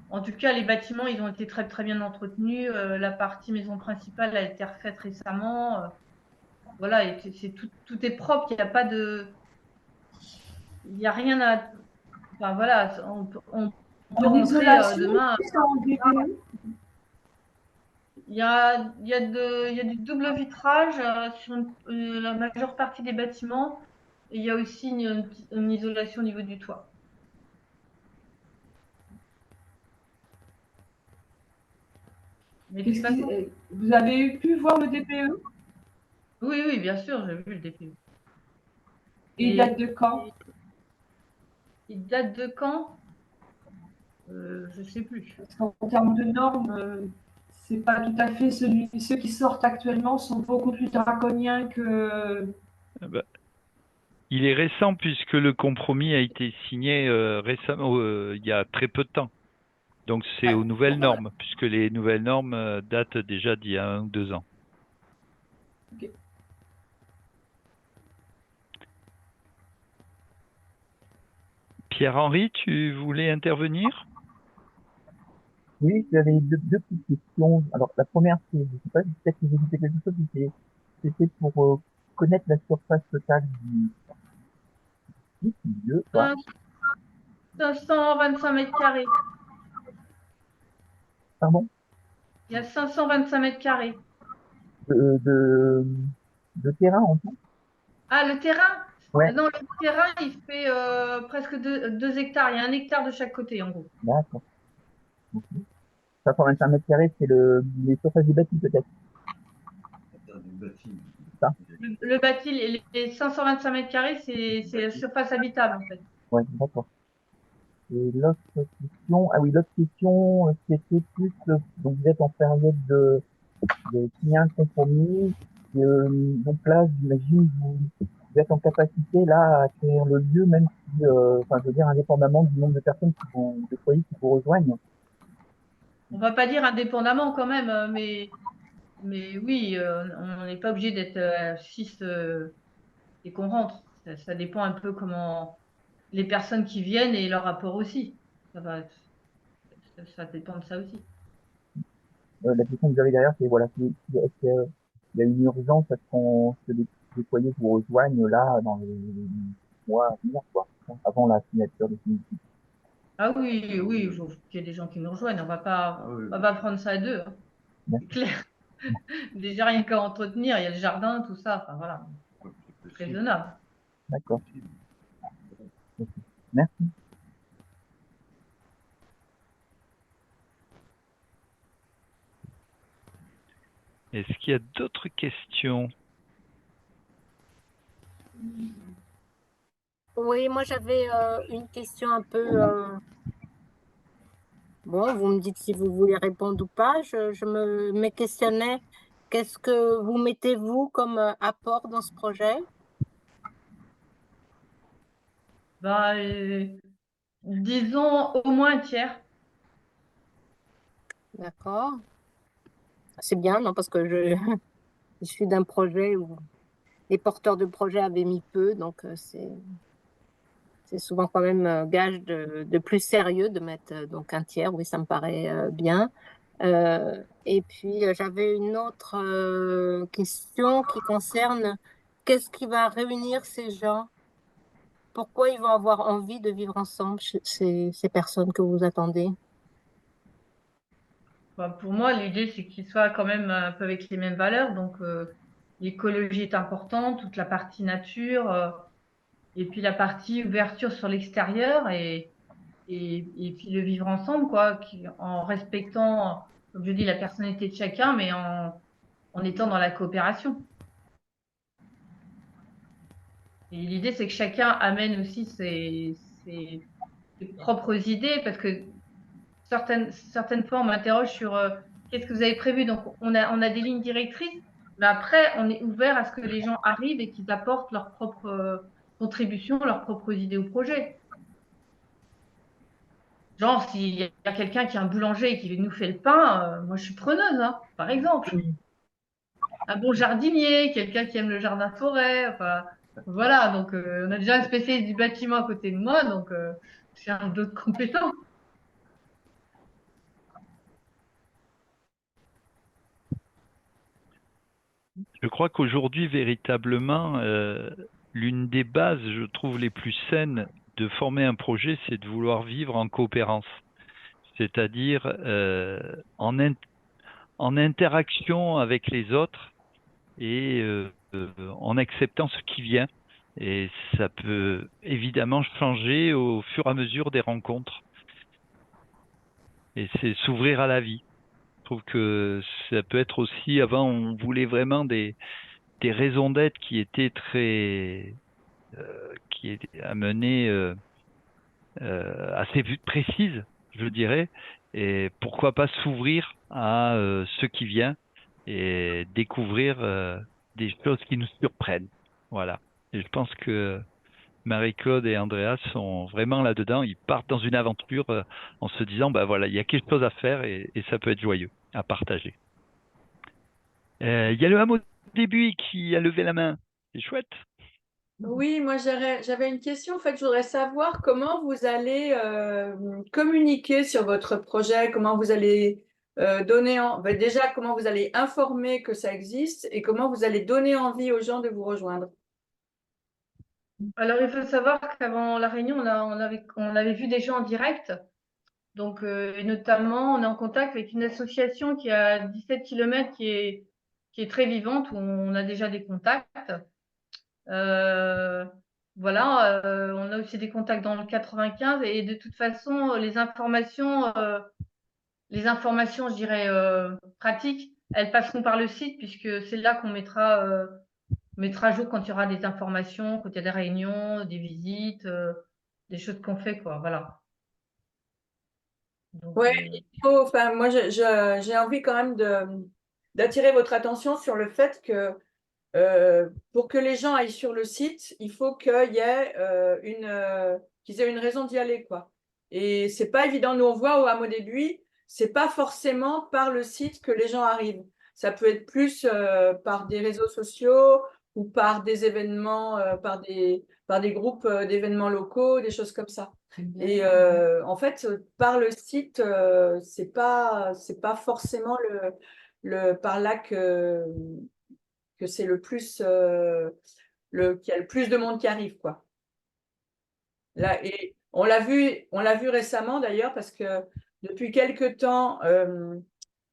Speaker 2: en tout cas, les bâtiments, ils ont été très, très bien entretenus. La partie maison principale a été refaite récemment. Voilà, et tout est propre. Il n'y a pas de. Il n'y a rien à. Enfin, voilà, on peut
Speaker 5: En
Speaker 2: rentrer
Speaker 5: isolation,
Speaker 2: demain.
Speaker 5: c'est en DPE.
Speaker 2: Il y a, il y a du double vitrage sur la majeure partie des bâtiments. Et il y a aussi une isolation au niveau du toit. Mais de toute façon,
Speaker 5: Vous avez pu voir le DPE?
Speaker 2: oui, oui, bien sûr, j'ai vu le DPE.
Speaker 5: Et il date de quand?
Speaker 2: Il date de quand? Je ne sais plus.
Speaker 5: Parce qu'en termes de normes, c'est pas tout à fait ceux qui sortent actuellement sont beaucoup plus draconiens que.
Speaker 1: Ah bah, il est récent puisque le compromis a été signé récemment, il y a très peu de temps. Donc c'est
Speaker 5: Ouais.
Speaker 1: aux nouvelles
Speaker 5: Bon, bah,
Speaker 1: normes, puisque les nouvelles normes datent déjà d'il y a 1 ou 2 ans.
Speaker 5: ok.
Speaker 1: Pierre-Henri, tu voulais intervenir?
Speaker 6: Oui, j'avais deux petites questions. Alors, la première, c'est, je sais pas si peut-être que j'ai dit quelque chose, c'était pour connaître la surface totale du lieu, quoi.
Speaker 2: 525 mètres carrés.
Speaker 6: Pardon?
Speaker 2: Il y a 525 mètres carrés.
Speaker 6: De, de, de terrain en tout?
Speaker 2: Ah, le terrain?
Speaker 6: Ouais,
Speaker 2: Non, le terrain, il fait presque 2 hectares. Il y a 1 hectare de chaque côté, en gros.
Speaker 6: d'accord. Ok. 525 mètres carrés, c'est les surfaces du bâti, peut-être,
Speaker 3: Attends, du bâti.
Speaker 6: ça?
Speaker 2: Le bâti, les 525 mètres carrés, c'est la surface habitable, en fait.
Speaker 6: Ouais, d'accord. Et l'autre question, ah oui, l'autre question, c'était plus, donc vous êtes en période de signer un compromis. Donc là, j'imagine vous êtes en capacité là à acquérir le lieu, même si, enfin, je veux dire, indépendamment du nombre de personnes de foyers qui vous rejoignent.
Speaker 2: On va pas dire indépendamment quand même, mais oui, on n'est pas obligé d'être 6 et qu'on rentre. Ça dépend un peu comment les personnes qui viennent et leur rapport aussi. Ça dépend de ça aussi.
Speaker 6: La question que j'avais derrière, c'est voilà, est-ce qu'il y a une urgence à ce que les foyers vous rejoignent là dans les mois à venir, quoi, avant la signature définitive.
Speaker 2: Ah oui, oui, il faut qu'il y ait des gens qui nous rejoignent.
Speaker 3: Ah oui,
Speaker 2: On va pas prendre ça à deux, hein. C'est
Speaker 6: D'accord.
Speaker 2: clair. Déjà, rien qu'à entretenir, il y a le jardin, tout ça. Enfin, voilà,
Speaker 3: c'est possible.
Speaker 2: raisonnable.
Speaker 6: D'accord. Ok. Merci.
Speaker 1: Est-ce qu'il y a d'autres questions?
Speaker 7: Oui, moi j'avais une question un peu. Bon, vous me dites si vous voulez répondre ou pas. Je me questionnais, qu'est-ce que vous mettez vous comme apport dans ce projet?
Speaker 2: Bah, disons au moins un tiers.
Speaker 7: D'accord. C'est bien, non, parce que je, je suis d'un projet où les porteurs de projet avaient mis peu, donc c'est souvent quand même gage de plus sérieux de mettre donc un tiers. Oui, ça me paraît bien. Et puis, j'avais une autre question qui concerne qu'est-ce qui va réunir ces gens? Pourquoi ils vont avoir envie de vivre ensemble, ces personnes que vous attendez?
Speaker 2: Bah, pour moi, l'idée, c'est qu'ils soient quand même un peu avec les mêmes valeurs. Donc, l'écologie est importante, toute la partie nature, et puis la partie ouverture sur l'extérieur et puis le vivre ensemble, quoi, en respectant, comme je dis, la personnalité de chacun, mais en étant dans la coopération. Et l'idée, c'est que chacun amène aussi ses propres idées, parce que certaines fois, on m'interroge sur qu'est-ce que vous avez prévu. Donc, on a des lignes directrices, mais après, on est ouvert à ce que les gens arrivent et qu'ils apportent leurs propres contributions, leurs propres idées au projet. Genre, s'il y a quelqu'un qui est un boulanger et qui nous fait le pain, moi, je suis preneuse, hein, par exemple. Un bon jardinier, quelqu'un qui aime le jardin forêt, enfin, voilà. Donc, on a déjà un spécialiste du bâtiment à côté de moi, donc j'ai un d'autres compétences.
Speaker 1: Je crois qu'aujourd'hui, véritablement, l'une des bases, je trouve, les plus saines de former un projet, c'est de vouloir vivre en coopérance, c'est-à-dire en interaction avec les autres et en acceptant ce qui vient. Et ça peut évidemment changer au fur et à mesure des rencontres. Et c'est s'ouvrir à la vie. Je trouve que ça peut être aussi, avant, on voulait vraiment des raisons d'être qui étaient très, qui étaient amenées assez précises, je dirais. Et pourquoi pas s'ouvrir à ce qui vient et découvrir des choses qui nous surprennent. Voilà. Et je pense que Marie-Claude et Andrea sont vraiment là-dedans. Ils partent dans une aventure en se disant, bah voilà, il y a quelque chose à faire et ça peut être joyeux à partager. Il y a le hameau début qui a levé la main. C'est chouette.
Speaker 8: Oui, moi j'avais une question. En fait, je voudrais savoir comment vous allez communiquer sur votre projet, comment vous allez déjà comment vous allez informer que ça existe et comment vous allez donner envie aux gens de vous rejoindre.
Speaker 2: Alors, il faut savoir qu'avant la réunion, on avait vu des gens en direct. Donc, et notamment, on est en contact avec une association qui est à 17 km, qui est très vivante, où on a déjà des contacts. Voilà, on a aussi des contacts dans le 95 et de toute façon, les informations, je dirais, pratiques, elles passeront par le site puisque c'est là qu'on mettra à jour quand il y aura des informations, quand il y a des réunions, des visites, des choses qu'on fait, quoi. Voilà. Donc,
Speaker 8: Ouais, enfin, moi j'ai envie quand même d'attirer votre attention sur le fait que pour que les gens aillent sur le site, il faut qu'il y ait qu'ils aient une raison d'y aller, quoi. Et c'est pas évident. Nous, on voit au hameau des Buis, c'est pas forcément par le site que les gens arrivent. Ça peut être plus par des réseaux sociaux ou par des événements, par des groupes d'événements locaux, des choses comme ça. Et en fait, par le site, c'est pas forcément par là que c'est le plus qu'il y a le plus de monde qui arrive, quoi. Là, et on l'a vu récemment d'ailleurs parce que depuis quelques temps,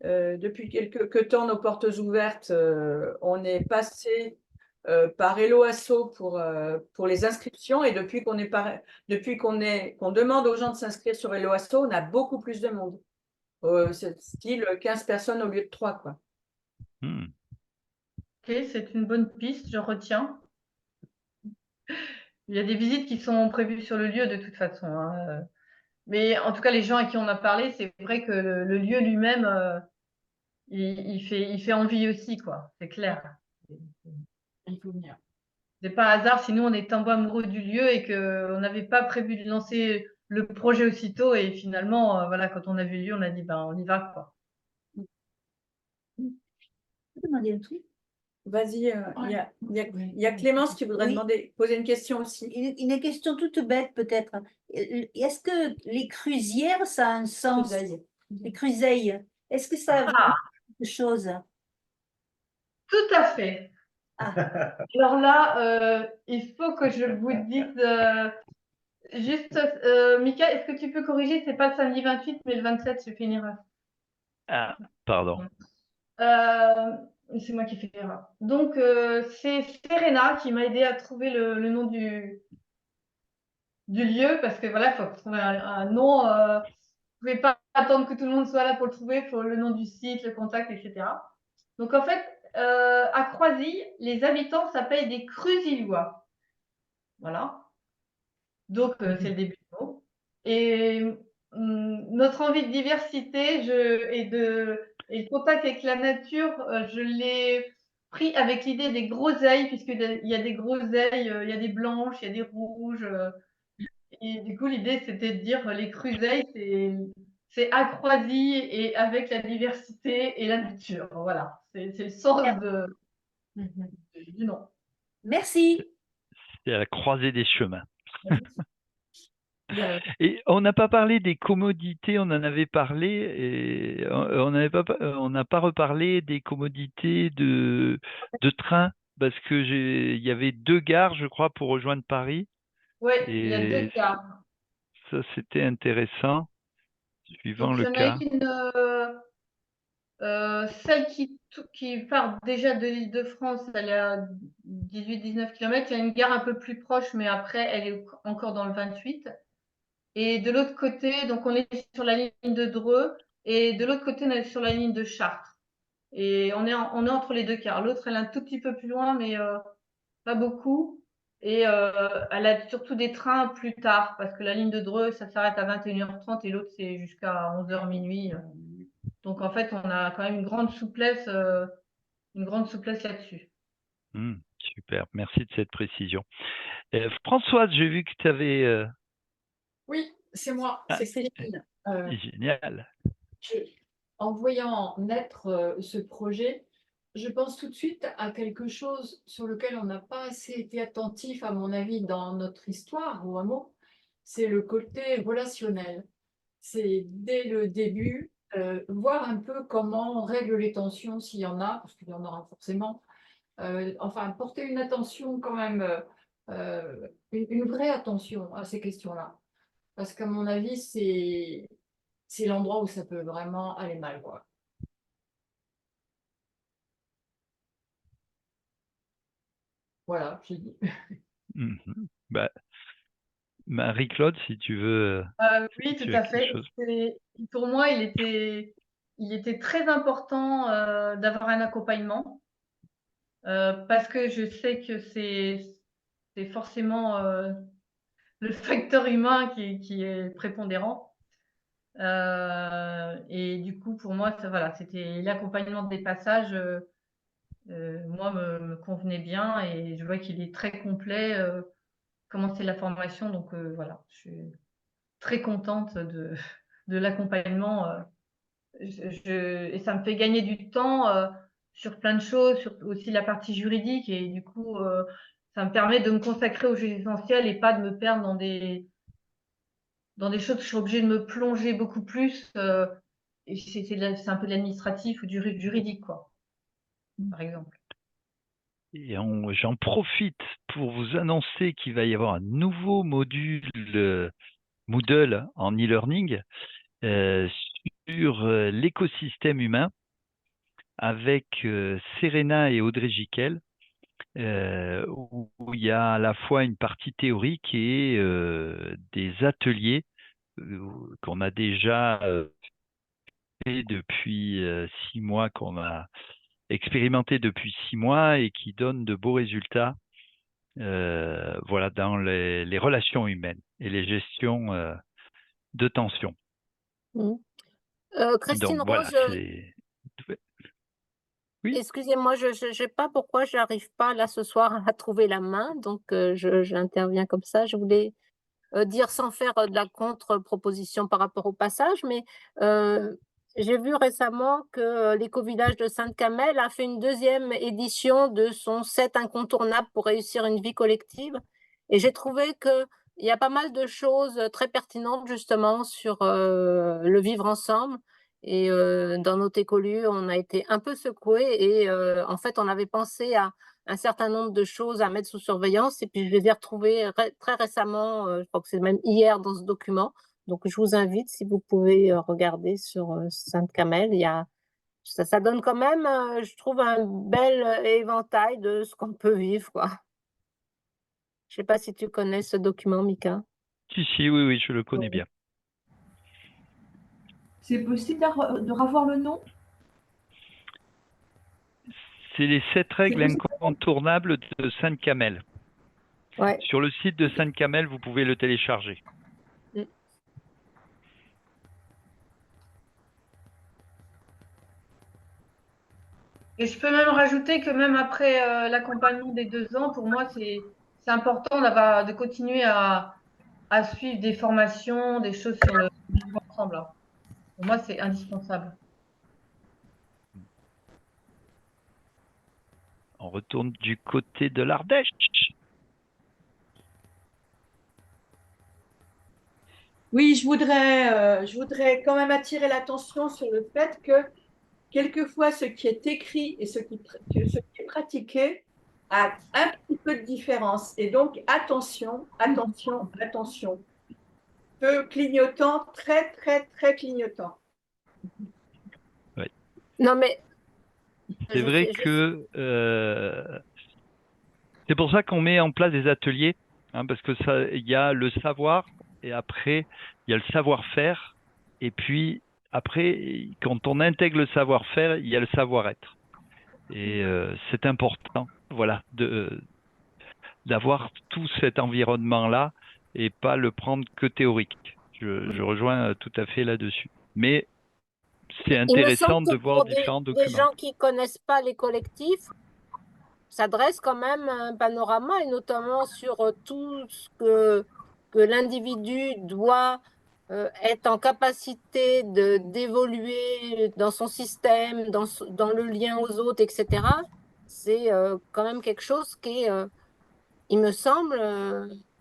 Speaker 8: nos portes ouvertes, on est passé par Hello Asso pour les inscriptions et qu'on demande aux gens de s'inscrire sur Hello Asso, on a beaucoup plus de monde. C'est style 15 personnes au lieu de 3, quoi.
Speaker 1: Hmm.
Speaker 2: ok, c'est une bonne piste, je retiens. Il y a des visites qui sont prévues sur le lieu de toute façon, hein. Mais en tout cas, les gens à qui on a parlé, c'est vrai que le lieu lui-même, il fait envie aussi, quoi. C'est clair.
Speaker 5: Il faut venir.
Speaker 2: C'est pas un hasard si nous, on est tombés amoureux du lieu et qu'on n'avait pas prévu de lancer le projet aussitôt. Et finalement, voilà, quand on a vu le lieu, on a dit, ben, on y va, quoi.
Speaker 9: Je peux demander un truc?
Speaker 8: Vas-y, il y a Clémence qui voudrait poser une question aussi.
Speaker 9: Une question toute bête peut-être. Est-ce que les crusières, ça a un sens? Les cruseilles, est-ce que ça a quelque chose?
Speaker 2: Tout à fait. Alors là, il faut que je vous dise juste, Mika, est-ce que tu peux corriger? C'est pas le samedi 28, mais le 27, j'ai fait une erreur.
Speaker 1: Ah, pardon.
Speaker 2: C'est moi qui fais l'erreur. Donc, c'est Serena qui m'a aidé à trouver le nom du lieu parce que voilà, il faut trouver un nom. Vous ne pouvez pas attendre que tout le monde soit là pour le trouver. Il faut le nom du site, le contact, etc. Donc, en fait, à Croisy, les habitants s'appellent des Crusillois. Voilà. Donc, c'est le début du mot. Et notre envie de diversité et le contact avec la nature, je l'ai pris avec l'idée des groseilles, puisqu'il y a des groseilles, il y a des blanches, il y a des rouges. Et du coup, l'idée, c'était de dire les cruseilles, c'est à Croisy et avec la diversité et la nature. Voilà, c'est le sens du nom.
Speaker 9: Merci.
Speaker 1: C'est à la croisée des chemins. Et on n'a pas parlé des commodités, on en avait parlé, et on n'a pas reparlé des commodités de train, parce que il y avait 2 gares, je crois, pour rejoindre Paris.
Speaker 2: Oui, il y a 2
Speaker 1: Et
Speaker 2: cas.
Speaker 1: ça, c'était intéressant, suivant
Speaker 2: Donc, il
Speaker 1: le
Speaker 2: y en a
Speaker 1: cas.
Speaker 2: une, celle qui part déjà de l'Île-de-France, elle est à 18-19 km. Il y a une gare un peu plus proche, mais après, elle est encore dans le 28. Et de l'autre côté, donc on est sur la ligne de Dreux, et de l'autre côté, on est sur la ligne de Chartres. Et on est entre les 2 gares. L'autre, elle est un tout petit peu plus loin, mais pas beaucoup. Et elle a surtout des trains plus tard, parce que la ligne de Dreux, ça s'arrête à 21h30 et l'autre, c'est jusqu'à 11h minuit. Donc en fait, on a quand même une grande souplesse là-dessus.
Speaker 1: Super, merci de cette précision. Françoise, j'ai vu que tu avais...
Speaker 10: Oui, c'est moi, c'est Céline.
Speaker 1: Génial.
Speaker 10: En voyant naître ce projet, je pense tout de suite à quelque chose sur lequel on n'a pas assez été attentif, à mon avis, dans notre histoire, vraiment. C'est le côté relationnel. C'est dès le début, voir un peu comment on règle les tensions, s'il y en a, parce qu'il y en aura forcément. Enfin, porter une attention quand même, une vraie attention à ces questions-là. Parce qu'à mon avis, c'est l'endroit où ça peut vraiment aller mal, quoi. Voilà, j'ai dit.
Speaker 1: Mhm. Bah, Marie-Claude, si tu veux,
Speaker 2: Oui,
Speaker 1: si
Speaker 2: tout
Speaker 1: tu as
Speaker 2: à
Speaker 1: quelque
Speaker 2: fait.
Speaker 1: chose.
Speaker 2: Pour moi, il était très important d'avoir un accompagnement parce que je sais que c'est forcément le facteur humain qui est prépondérant. Et du coup, pour moi, voilà, c'était l'accompagnement des passages. Moi, me convenait bien et je vois qu'il est très complet. Commencer la formation, donc voilà, je suis très contente de l'accompagnement. Et ça me fait gagner du temps sur plein de choses, sur aussi la partie juridique. Et du coup, ça me permet de me consacrer aux juges essentiels et pas de me perdre dans des choses où je suis obligée de me plonger beaucoup plus. Et c'est un peu de l'administratif ou du juridique, quoi, par exemple.
Speaker 1: Et j'en profite pour vous annoncer qu'il va y avoir un nouveau module Moodle en e-learning sur l'écosystème humain avec Serena et Audrey Giquel, où il y a à la fois une partie théorique et des ateliers qu'on a déjà fait depuis 6 mois, qu'on a expérimenté depuis 6 mois et qui donnent de beaux résultats voilà, dans les relations humaines et les gestions de tension.
Speaker 7: Christine
Speaker 1: Donc voilà,
Speaker 7: Rose,
Speaker 1: c'est... Oui.
Speaker 7: excusez-moi, je ne sais pas pourquoi je n'arrive pas là ce soir à trouver la main, donc j'interviens comme ça. Je voulais dire sans faire de la contre-proposition par rapport au passage, mais j'ai vu récemment que l'Éco-Village de Sainte-Camelle a fait une 2e édition de son set incontournable pour réussir une vie collective. Et j'ai trouvé qu'il y a pas mal de choses très pertinentes justement sur le vivre ensemble. Et dans notre écolu, on a été un peu secoués et en fait, on avait pensé à un certain nombre de choses à mettre sous surveillance et puis je les ai retrouvées très récemment, je crois que c'est même hier dans ce document. Donc je vous invite, si vous pouvez regarder sur Sainte-Camelle, ça donne quand même, je trouve, un bel éventail de ce qu'on peut vivre, quoi. Je sais pas si tu connais ce document, Mika.
Speaker 1: Si, oui, je le connais bien.
Speaker 5: C'est possible de revoir le nom?
Speaker 1: C'est les 7 règles incontournables de Sainte-Camelle.
Speaker 7: Ouais.
Speaker 1: Sur le site de Sainte-Camelle, vous pouvez le télécharger.
Speaker 2: Et je peux même rajouter que même après l'accompagnement des 2 ans, pour moi, c'est important de continuer à suivre des formations, des choses sur le vivre ensemble. Pour moi, c'est indispensable.
Speaker 1: On retourne du côté de l'Ardèche.
Speaker 8: Oui, je voudrais quand même attirer l'attention sur le fait que quelquefois, ce qui est écrit et ce qui est pratiqué a un petit peu de différence. Et donc, attention, peu clignotant, très, très, très clignotant.
Speaker 1: Ouais.
Speaker 7: Non, mais...
Speaker 1: C'est vrai que c'est pour ça qu'on met en place des ateliers, hein, parce que ça, il y a le savoir et après, il y a le savoir-faire. Et puis, après, quand on intègre le savoir-faire, il y a le savoir-être. Et c'est important, voilà, d'avoir tout cet environnement-là et pas le prendre que théorique. Je rejoins tout à fait là-dessus. Mais c'est intéressant de voir différents
Speaker 7: des
Speaker 1: documents.
Speaker 7: gens qui connaissent pas les collectifs, ça dresse quand même un panorama, et notamment sur tout ce que l'individu doit être en capacité d'évoluer dans son système, dans le lien aux autres, etc. C'est quand même quelque chose qui est, il me semble,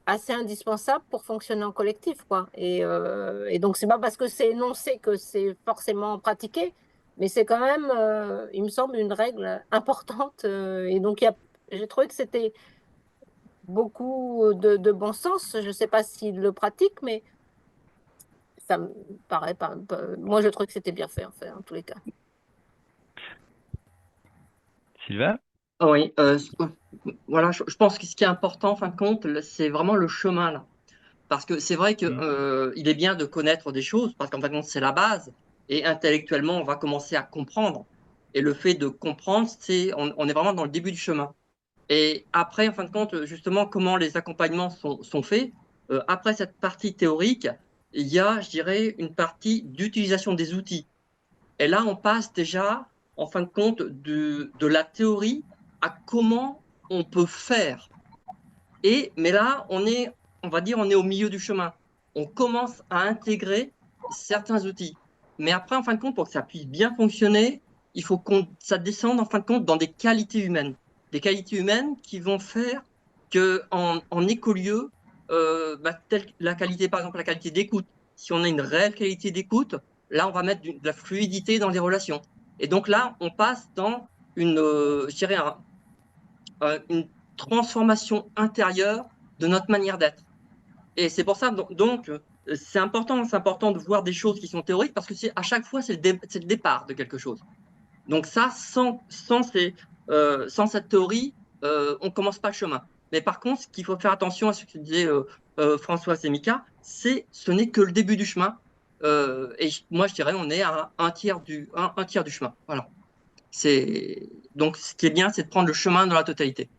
Speaker 7: assez indispensable pour fonctionner en collectif, quoi. Et donc, c'est pas parce que c'est énoncé que c'est forcément pratiqué, mais c'est quand même, il me semble, une règle importante. Et donc, j'ai trouvé que c'était beaucoup de bon sens. Je sais pas s'il le pratique, mais ça me paraît pas. Moi, je trouve que c'était bien fait, en fait, en tous les cas.
Speaker 1: Sylvain?
Speaker 4: Oui, voilà, je pense que ce qui est important, en fin de compte, c'est vraiment le chemin là. Parce que c'est vrai que il est bien de connaître des choses, parce qu'en fin de compte, c'est la base. Et intellectuellement, on va commencer à comprendre. Et le fait de comprendre, on est vraiment dans le début du chemin. Et après, en fin de compte, justement, comment les accompagnements sont faits. Après cette partie théorique, il y a, je dirais, une partie d'utilisation des outils. Et là, on passe déjà, en fin de compte, de la théorie à comment on peut faire. Mais là, on va dire, on est au milieu du chemin. On commence à intégrer certains outils. Mais après, en fin de compte, pour que ça puisse bien fonctionner, il faut que ça descende, en fin de compte, dans des qualités humaines. Des qualités humaines qui vont faire en écolieu, la qualité, par exemple, la qualité d'écoute. Si on a une réelle qualité d'écoute, là, on va mettre de la fluidité dans les relations. Et donc là, on passe dans je dirais, une transformation intérieure de notre manière d'être. Et c'est pour ça, donc, c'est important de voir des choses qui sont théoriques parce que à chaque fois, c'est le départ de quelque chose. Donc ça, sans cette théorie, on ne commence pas le chemin. Mais par contre, ce qu'il faut faire attention à ce que disait Françoise et Mika, ce n'est que le début du chemin. Et moi, je dirais, on est à un tiers du chemin. Voilà. Donc, ce qui est bien, c'est de prendre le chemin dans la totalité.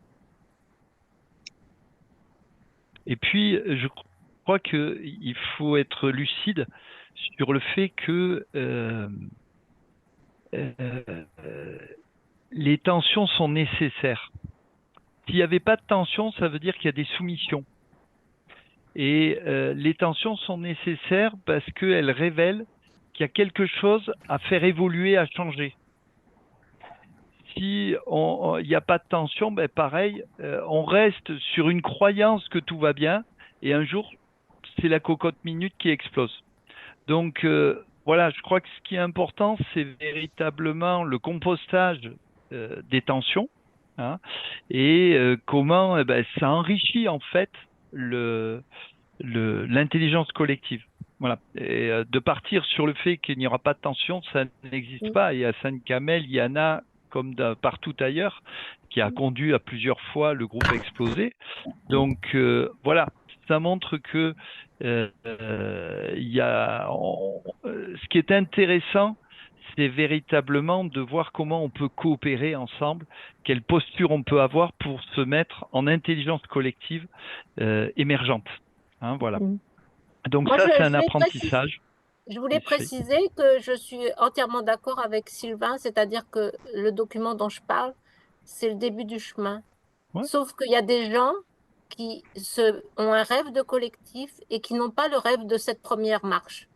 Speaker 1: Et puis, je crois qu'il faut être lucide sur le fait que les tensions sont nécessaires. S'il n'y avait pas de tension, ça veut dire qu'il y a des soumissions. Et les tensions sont nécessaires parce qu'elles révèlent qu'il y a quelque chose à faire évoluer, à changer. Si il n'y a pas de tension, ben pareil, on reste sur une croyance que tout va bien, et un jour, c'est la cocotte minute qui explose. Donc voilà, je crois que ce qui est important, c'est véritablement le compostage des tensions, hein, et comment ça enrichit en fait l'intelligence collective. Voilà. Et de partir sur le fait qu'il n'y aura pas de tension, ça n'existe pas. Et Hassan Kamel, il y en a comme partout ailleurs, qui a conduit à plusieurs fois le groupe à exploser. Donc voilà, ça montre que ce qui est intéressant, c'est véritablement de voir comment on peut coopérer ensemble, quelle posture on peut avoir pour se mettre en intelligence collective émergente. Hein, voilà. Donc
Speaker 7: Moi,
Speaker 1: ça, c'est un apprentissage.
Speaker 7: Je voulais préciser que je suis entièrement d'accord avec Sylvain, c'est-à-dire que le document dont je parle, c'est le début du chemin.
Speaker 1: Ouais.
Speaker 7: Sauf qu'il y a des gens qui ont un rêve de collectif et qui n'ont pas le rêve de cette première marche.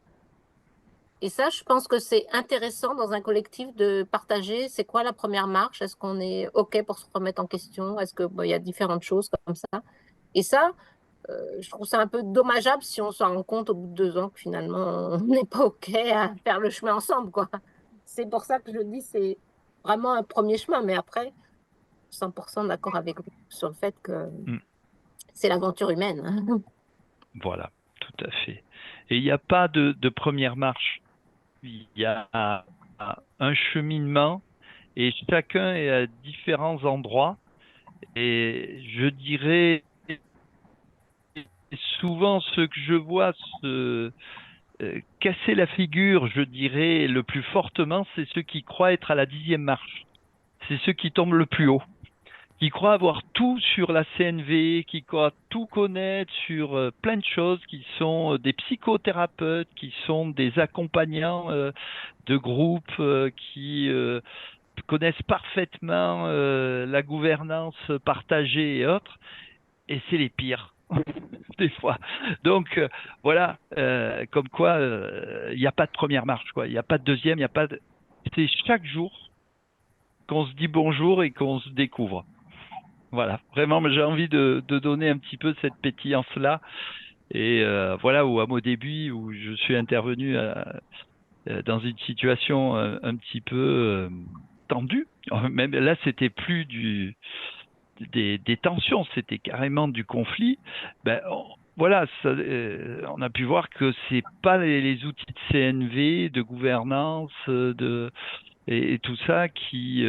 Speaker 7: Et ça, je pense que c'est intéressant dans un collectif de partager c'est quoi la première marche, est-ce qu'on est OK pour se remettre en question, est-ce qu'il y a différentes choses comme ça. Et ça, je trouve ça un peu dommageable si on se rend compte au bout de 2 ans que finalement, on n'est pas OK à faire le chemin ensemble, quoi. C'est pour ça que je dis c'est vraiment un premier chemin, mais après, 100% d'accord avec vous sur le fait que c'est l'aventure humaine.
Speaker 1: Voilà, tout à fait. Et il n'y a pas de première marche. Il y a un cheminement et chacun est à différents endroits. Et je dirais souvent ce que je vois se casser la figure, je dirais le plus fortement, c'est ceux qui croient être à la 10e marche. C'est ceux qui tombent le plus haut, qui croient avoir tout sur la CNV, qui croient tout connaître sur plein de choses, qui sont des psychothérapeutes, qui sont des accompagnants de groupes, qui connaissent parfaitement la gouvernance partagée et autres, et c'est les pires. Des fois. Donc voilà, comme quoi il n'y a pas de première marche, quoi. Il n'y a pas de deuxième, il n'y a pas de. C'est chaque jour qu'on se dit bonjour et qu'on se découvre. Voilà, vraiment, j'ai envie de donner un petit peu cette pétillance-là. Et voilà, où à mon début, où je suis intervenu dans une situation un petit peu tendue. Même là, c'était plus des tensions, c'était carrément du conflit. Ben, voilà, ça, on a pu voir que c'est pas les outils de CNV, de gouvernance, et tout ça qui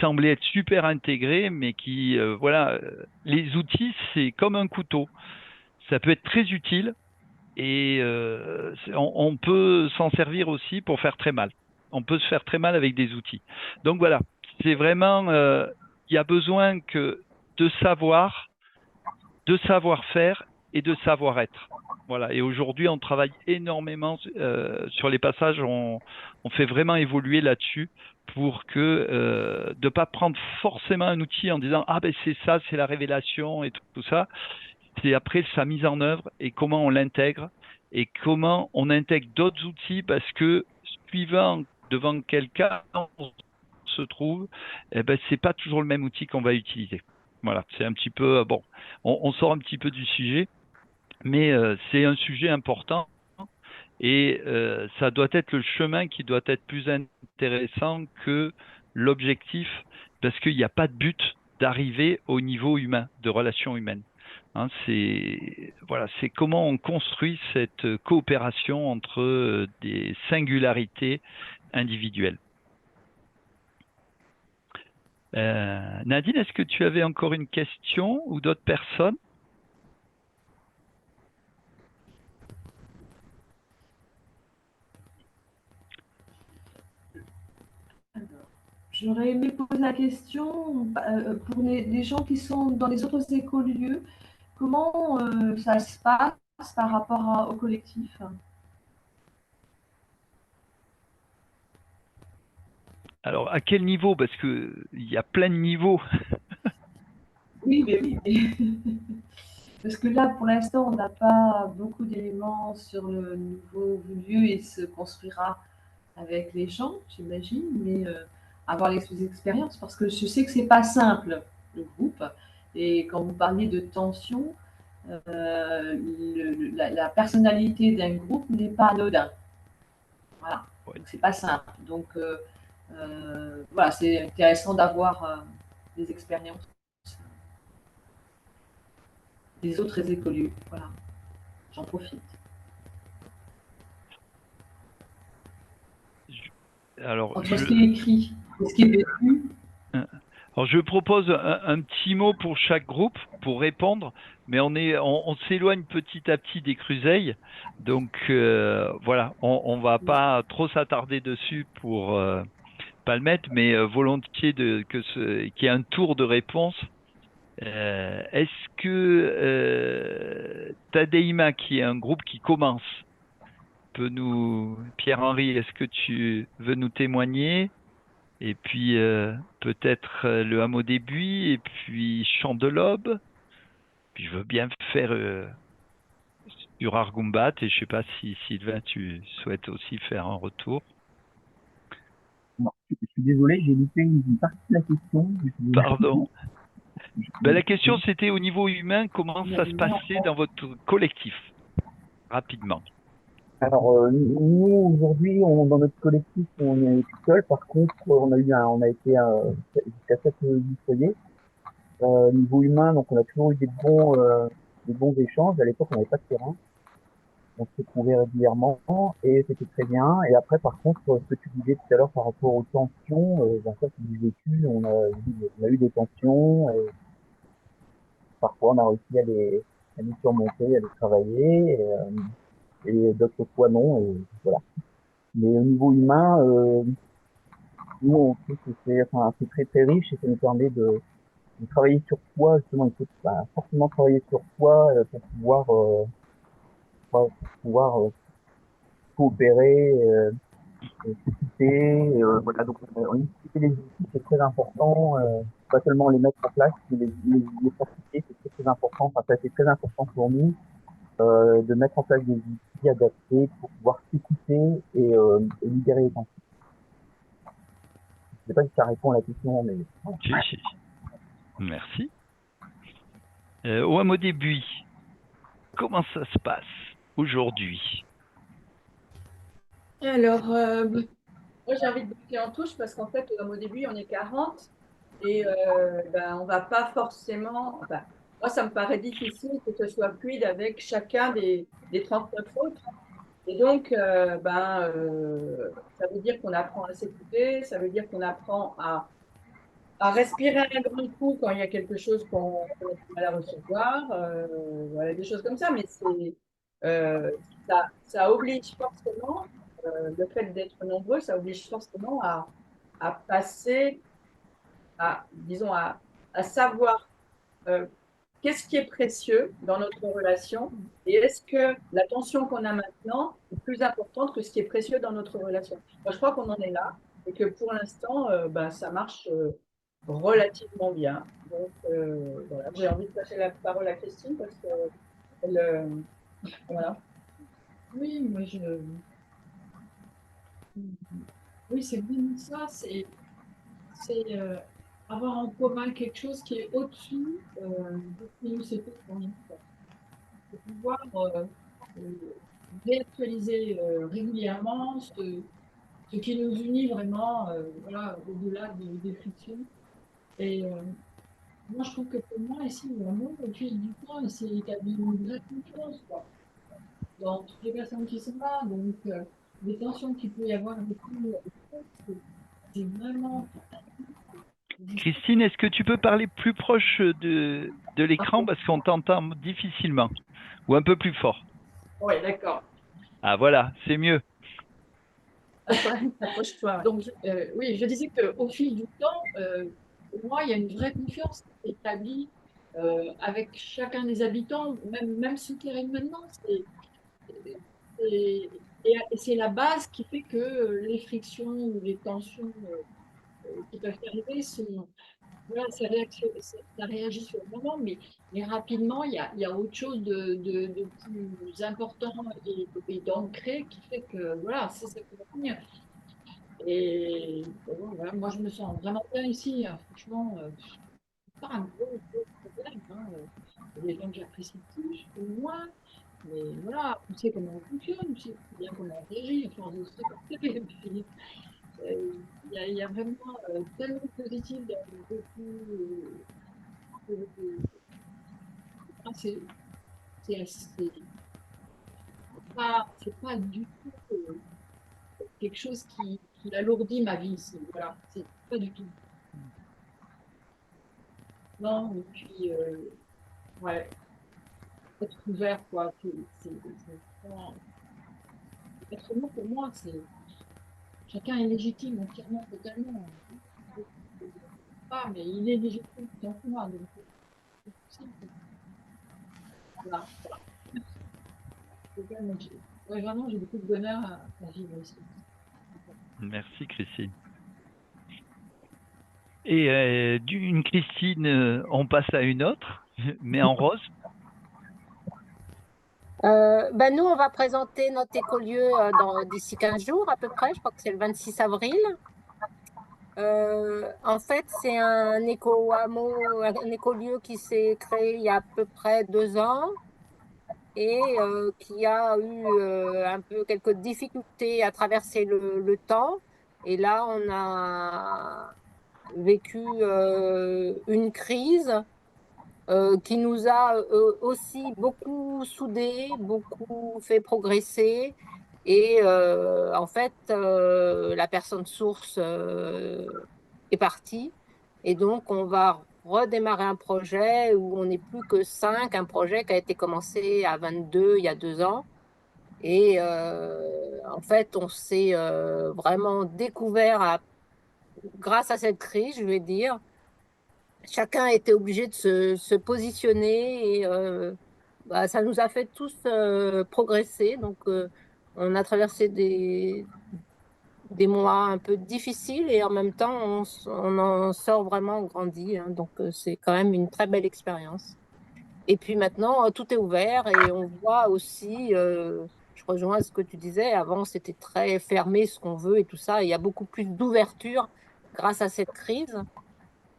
Speaker 1: semblaient être super intégrés, mais qui, voilà, les outils, c'est comme un couteau. Ça peut être très utile et on peut s'en servir aussi pour faire très mal. On peut se faire très mal avec des outils. Donc voilà, c'est vraiment, il y a besoin que de savoir, de savoir-faire et de savoir-être. Voilà. Et aujourd'hui, on travaille énormément sur les passages. On fait vraiment évoluer là-dessus pour que de pas prendre forcément un outil en disant ah ben c'est ça, c'est la révélation et tout ça. C'est après sa mise en œuvre et comment on l'intègre et comment on intègre d'autres outils parce que suivant devant quel cas on se trouve, eh ben c'est pas toujours le même outil qu'on va utiliser. Voilà, c'est un petit peu bon, on sort un petit peu du sujet, mais c'est un sujet important et ça doit être le chemin qui doit être plus intéressant que l'objectif parce qu'il n'y a pas de but d'arriver au niveau humain, de relations humaines. Hein, c'est voilà, c'est comment on construit cette coopération entre des singularités individuelles. Nadine, est-ce que tu avais encore une question ou d'autres personnes?
Speaker 5: J'aurais aimé poser la question pour les gens qui sont dans les autres écolieux, comment ça se passe par rapport au collectif?
Speaker 1: Alors, à quel niveau? Parce qu'il y a plein de niveaux.
Speaker 5: Oui, mais oui. Parce que là, pour l'instant, on n'a pas beaucoup d'éléments sur le nouveau lieu et se construira avec les gens, j'imagine, mais avoir les expériences, parce que je sais que c'est pas simple, le groupe. Et quand vous parliez de tension, la personnalité d'un groupe n'est pas anodin. Voilà,
Speaker 1: Ouais.
Speaker 5: donc c'est pas simple. Donc voilà, c'est intéressant d'avoir des expériences des autres écoliers. Voilà, j'en profite.
Speaker 1: Alors,
Speaker 5: Entre ce qui est écrit et ce qui est vécu.
Speaker 1: Alors, je propose un petit mot pour chaque groupe pour répondre, mais on s'éloigne petit à petit des Cruseilles, donc voilà, on va pas trop s'attarder dessus pour pas le mettre, mais volontiers qu'il y ait un tour de réponse. Est-ce que Tadéima, qui est un groupe qui commence, peut Pierre-Henri, est-ce que tu veux nous témoigner? Et puis peut-être le hameau des Buis, et puis Champ de l'Aube. Puis je veux bien faire sur Argumbat, et je sais pas si Sylvain, tu souhaites aussi faire un retour.
Speaker 6: Non, je suis désolé, j'ai loupé une partie de la question.
Speaker 1: Pardon. Ben, la question, c'était au niveau humain, comment ça se passait dans votre collectif, rapidement.
Speaker 6: Alors, nous, aujourd'hui, dans notre collectif, on est tout seul. Par contre, on a été jusqu'à 7 foyers. Niveau humain, donc on a toujours eu des bons échanges. À l'époque, on n'avait pas de terrain. On se trouvait régulièrement et c'était très bien. Et après, par contre, ce que tu disais tout à l'heure par rapport aux tensions, ça c'est du vécu. On a eu des tensions et parfois on a réussi à les surmonter, à les travailler et d'autres fois non. Et voilà. Mais au niveau humain, nous on trouve que c'est très très riche et ça nous permet de travailler sur soi. Justement, il faut forcément travailler sur soi pour pouvoir coopérer s'écouter, voilà, donc utiliser les outils, c'est très important, pas seulement les mettre en place, mais les pratiquer, c'est très, très important. Enfin, ça a été très important pour nous, de mettre en place des outils adaptés pour pouvoir s'écouter et libérer les tensions. Je sais pas si ça répond à la question, mais...
Speaker 1: Si, si. Merci. Au hameau des Buis, comment ça se passe aujourd'hui?
Speaker 8: Alors, moi j'ai envie de bloquer en touche parce qu'en fait, au début, on est 40 et ben, on va pas forcément. Enfin, moi, ça me paraît difficile que ce soit fluide avec chacun des 39 autres. Et donc, ça veut dire qu'on apprend à s'écouter, ça veut dire qu'on apprend à respirer un grand coup quand il y a quelque chose qu'on a du mal à recevoir, voilà, des choses comme ça. Mais euh, ça oblige forcément, le fait d'être nombreux, ça oblige forcément à passer, disons, à savoir qu'est-ce qui est précieux dans notre relation et est-ce que la tension qu'on a maintenant est plus importante que ce qui est précieux dans notre relation. Moi, je crois qu'on en est là et que pour l'instant, ça marche relativement bien. Donc, voilà, j'ai envie de passer la parole à Christine parce que voilà.
Speaker 10: Oui, oui, c'est bien ça, c'est avoir en commun quelque chose qui est au-dessus de ce qui nous sépare dans l'histoire. De pouvoir réactualiser régulièrement ce qui nous unit vraiment, voilà, au-delà des frictions. Et moi, je trouve que pour moi, ici, vraiment, au fil du temps, il s'est établi une vraie confiance, quoi, dans toutes les personnes qui sont là. Donc, les tensions qu'il peut y avoir avec nous, c'est vraiment.
Speaker 1: Christine, est-ce que tu peux parler plus proche de l'écran parce qu'on t'entend difficilement ou un peu plus fort?
Speaker 8: Oui, d'accord.
Speaker 1: Ah voilà, c'est mieux.
Speaker 8: Approche-toi.
Speaker 10: Donc, oui, je disais qu'au fil du temps, pour moi, il y a une vraie confiance qui s'est établie avec chacun des habitants, même ceux qui arrivent maintenant. Et c'est la base qui fait que les frictions ou les tensions qui peuvent arriver sont. Voilà, ça réagit sur le moment, mais rapidement, il y a autre chose de plus important et d'ancré qui fait que voilà, c'est ça qui va venir. Et bon, voilà, moi, je me sens vraiment bien ici, hein. Franchement, c'est pas un gros problème, hein. Il y a des gens que j'apprécie plus ou moins, mais voilà, on sait comment on fonctionne, on sait bien comment on réagit, à force de se répéter. Et puis, il y a vraiment tellement de positif dans beaucoup. Ah, c'est c'est pas du tout quelque chose qui alourdit ma vie ici. Voilà, c'est pas du tout. Non, et puis, ouais, être ouvert, quoi. Vraiment- être humain, pour moi, c'est. Chacun est légitime entièrement, totalement. Pas, mais il est légitime tant que moi. Donc, c'est possible. Voilà. Ouais, vraiment, j'ai beaucoup de bonheur à vivre ici.
Speaker 1: Merci Christine. Et d'une Christine, on passe à une autre, mais en rose.
Speaker 7: Nous, on va présenter notre écolieu d'ici 15 jours à peu près. Je crois que c'est le 26 avril. En fait, c'est un éco-hameau, un écolieu qui s'est créé il y a à peu près 2 ans et qui a eu un peu quelques difficultés à traverser le temps. Et là, on a vécu une crise qui nous a aussi beaucoup soudés, beaucoup fait progresser. Et en fait, la personne source est partie. Et donc, on va redémarrer un projet où on n'est plus que 5, un projet qui a été commencé à 22 il y a 2 ans. Et en fait, on s'est vraiment découvert grâce à cette crise, je vais dire. Chacun était obligé de se positionner et ça nous a fait tous progresser. Donc, on a traversé des mois un peu difficiles et en même temps, on en sort vraiment grandi, hein. Donc, c'est quand même une très belle expérience. Et puis maintenant, tout est ouvert et on voit aussi, je rejoins ce que tu disais, avant c'était très fermé ce qu'on veut et tout ça. Il y a beaucoup plus d'ouverture grâce à cette crise.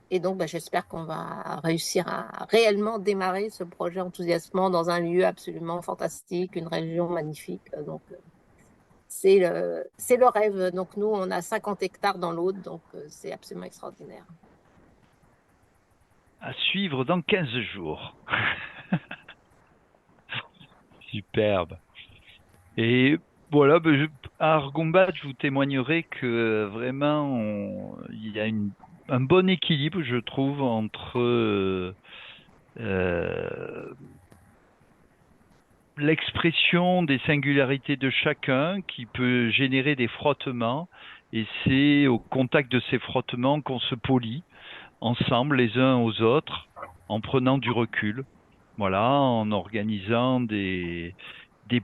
Speaker 7: Et donc, bah, j'espère qu'on va réussir à réellement démarrer ce projet enthousiasmant dans un lieu absolument fantastique, une région magnifique. Donc, c'est le rêve. Donc, nous, on a 50 hectares dans l'Aude, donc c'est absolument extraordinaire.
Speaker 1: À suivre dans 15 jours. Superbe. Et voilà, à Argombat, je vous témoignerai que vraiment, il y a un bon équilibre, je trouve, entre l'expression des singularités de chacun qui peut générer des frottements, et c'est au contact de ces frottements qu'on se polit ensemble les uns aux autres, en prenant du recul, voilà, en organisant des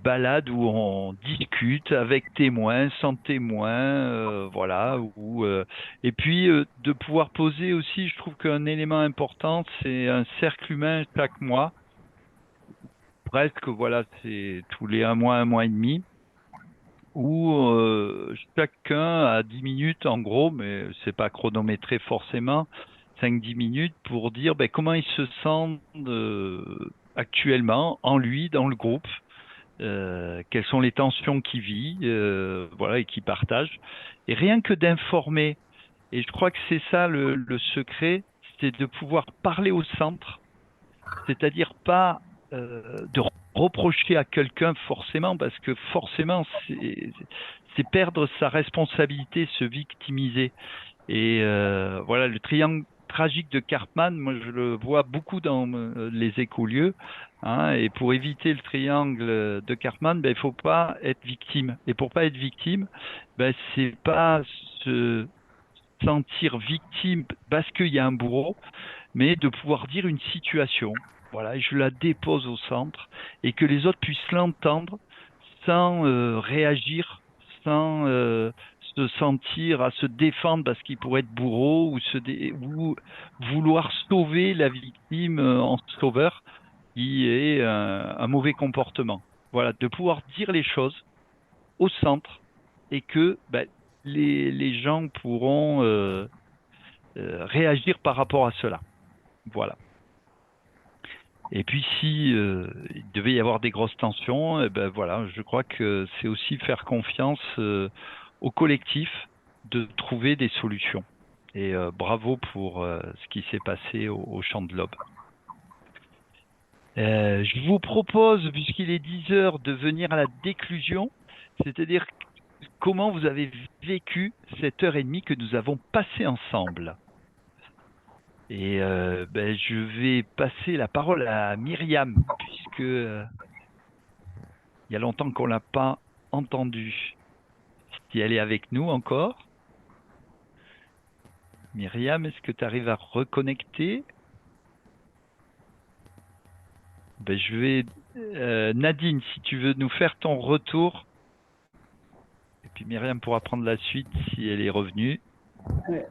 Speaker 1: balades où on discute avec témoins, sans témoins, voilà. Et puis de pouvoir poser aussi, je trouve qu'un élément important, c'est un cercle humain chaque mois, presque, voilà, c'est tous les un mois et demi, où chacun a 10 minutes en gros, mais c'est pas chronométré forcément, 5-10 minutes pour dire ben, comment il se sent actuellement en lui, dans le groupe, quelles sont les tensions qu'il vit, voilà, et qu'il partage. Et rien que d'informer, et je crois que c'est ça le secret, c'est de pouvoir parler au centre, c'est-à-dire pas de reprocher à quelqu'un forcément, parce que forcément, c'est perdre sa responsabilité, se victimiser. Et voilà, le triangle tragique de Karpman, moi je le vois beaucoup dans les écolieux, hein, et pour éviter le triangle de Karpman, ben, il faut pas être victime. Et pour pas être victime, ben, c'est pas se sentir victime parce qu'il y a un bourreau, mais de pouvoir dire une situation, voilà, et je la dépose au centre, et que les autres puissent l'entendre sans réagir, sans se sentir à se défendre parce qu'il pourrait être bourreau ou vouloir sauver la victime en sauveur, qui est un mauvais comportement. Voilà, de pouvoir dire les choses au centre et que ben, les gens pourront réagir par rapport à cela. Voilà. Et puis si il devait y avoir des grosses tensions, eh ben voilà, je crois que c'est aussi faire confiance au collectif de trouver des solutions. Et bravo pour ce qui s'est passé au Champ de l'Aube. Je vous propose, puisqu'il est 10 heures, de venir à la déclusion, c'est-à-dire comment vous avez vécu cette heure et demie que nous avons passée ensemble. Et ben, je vais passer la parole à Myriam, puisque il y a longtemps qu'on l'a pas entendue. Si elle est avec nous encore. Myriam, est-ce que tu arrives à reconnecter? Ben, je vais Nadine, si tu veux nous faire ton retour. Et puis Myriam pourra prendre la suite si elle est revenue.
Speaker 5: Ouais.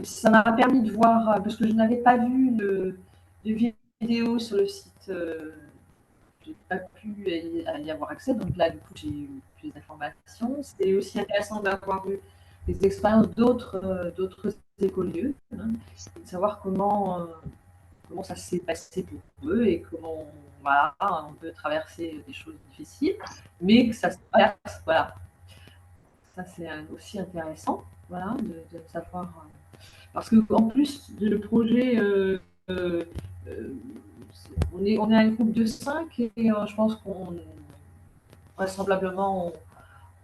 Speaker 5: Ça m'a permis de voir, parce que je n'avais pas vu de vidéo sur le site, je n'ai pas pu y avoir accès, donc là, du coup, j'ai eu plus d'informations. C'était aussi intéressant d'avoir eu des expériences d'autres écolieux, hein, de savoir comment ça s'est passé pour eux et comment voilà, on peut traverser des choses difficiles, mais que ça se passe, voilà. Ça, c'est aussi intéressant, voilà, de savoir. Parce qu'en plus, le projet, on est un groupe de 5 et je pense qu'on vraisemblablement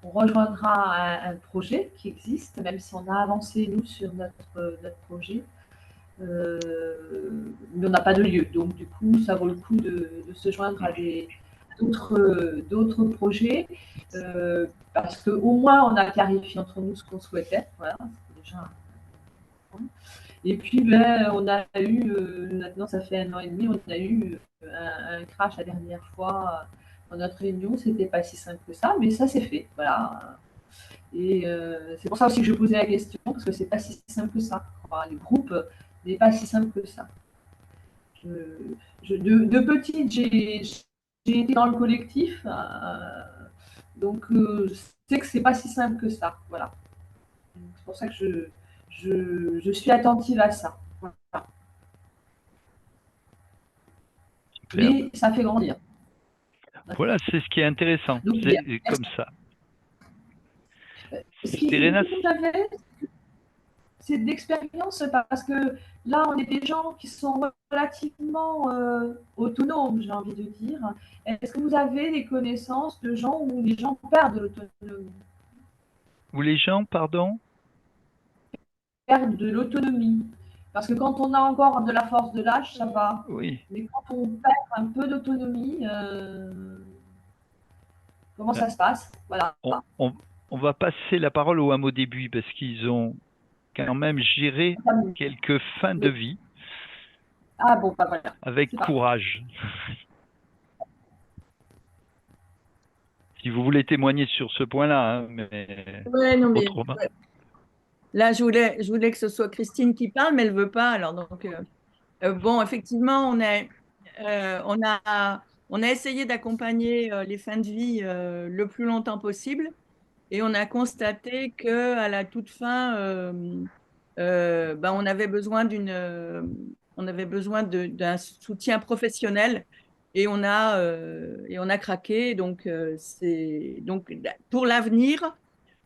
Speaker 5: on rejoindra un projet qui existe, même si on a avancé nous sur notre projet. Mais on n'a pas de lieu, donc du coup, ça vaut le coup de se joindre à d'autres projets, parce qu'au moins on a clarifié entre nous ce qu'on souhaitait. Voilà, c'est déjà. Et puis, ben, on a eu, maintenant ça fait 1 an et demi, on a eu un crash la dernière fois dans notre réunion. C'était pas si simple que ça, mais ça s'est fait. Voilà. Et c'est pour ça aussi que je posais la question, parce que c'est pas si simple que ça. Enfin, les groupes n'est pas si simple que ça. De petite, j'ai été dans le collectif, donc je sais que c'est pas si simple que ça. Voilà. C'est pour ça que je suis attentive à ça. Voilà. Mais ça fait grandir.
Speaker 1: Voilà, c'est ce qui est intéressant. C'est comme ça.
Speaker 5: Ce qui
Speaker 1: Serena,
Speaker 5: vous avez, c'est d'expérience parce que là, on est des gens qui sont relativement autonomes, j'ai envie de dire. Est-ce que vous avez des connaissances de gens où les gens perdent l'autonomie?
Speaker 1: où les gens, pardon?
Speaker 5: Perdent de l'autonomie. Parce que quand on a encore de la force de l'âge, ça va.
Speaker 1: Oui.
Speaker 5: Mais quand on perd un peu d'autonomie, comment ça se passe? Voilà.
Speaker 1: On va passer la parole au hameau début parce qu'ils ont quand même géré quelques fins de vie.
Speaker 5: Ah bon, bah voilà.
Speaker 1: Avec courage. Si vous voulez témoigner sur ce point-là, hein, mais
Speaker 8: ouais, non, mais
Speaker 1: autrement.
Speaker 8: ouais. Là, je voulais que ce soit Christine qui parle, mais elle ne veut pas. Alors, donc, bon, effectivement, on a essayé d'accompagner les fins de vie le plus longtemps possible. Et on a constaté qu'à la toute fin, on avait besoin d'un soutien professionnel et on a craqué. Donc, pour l'avenir,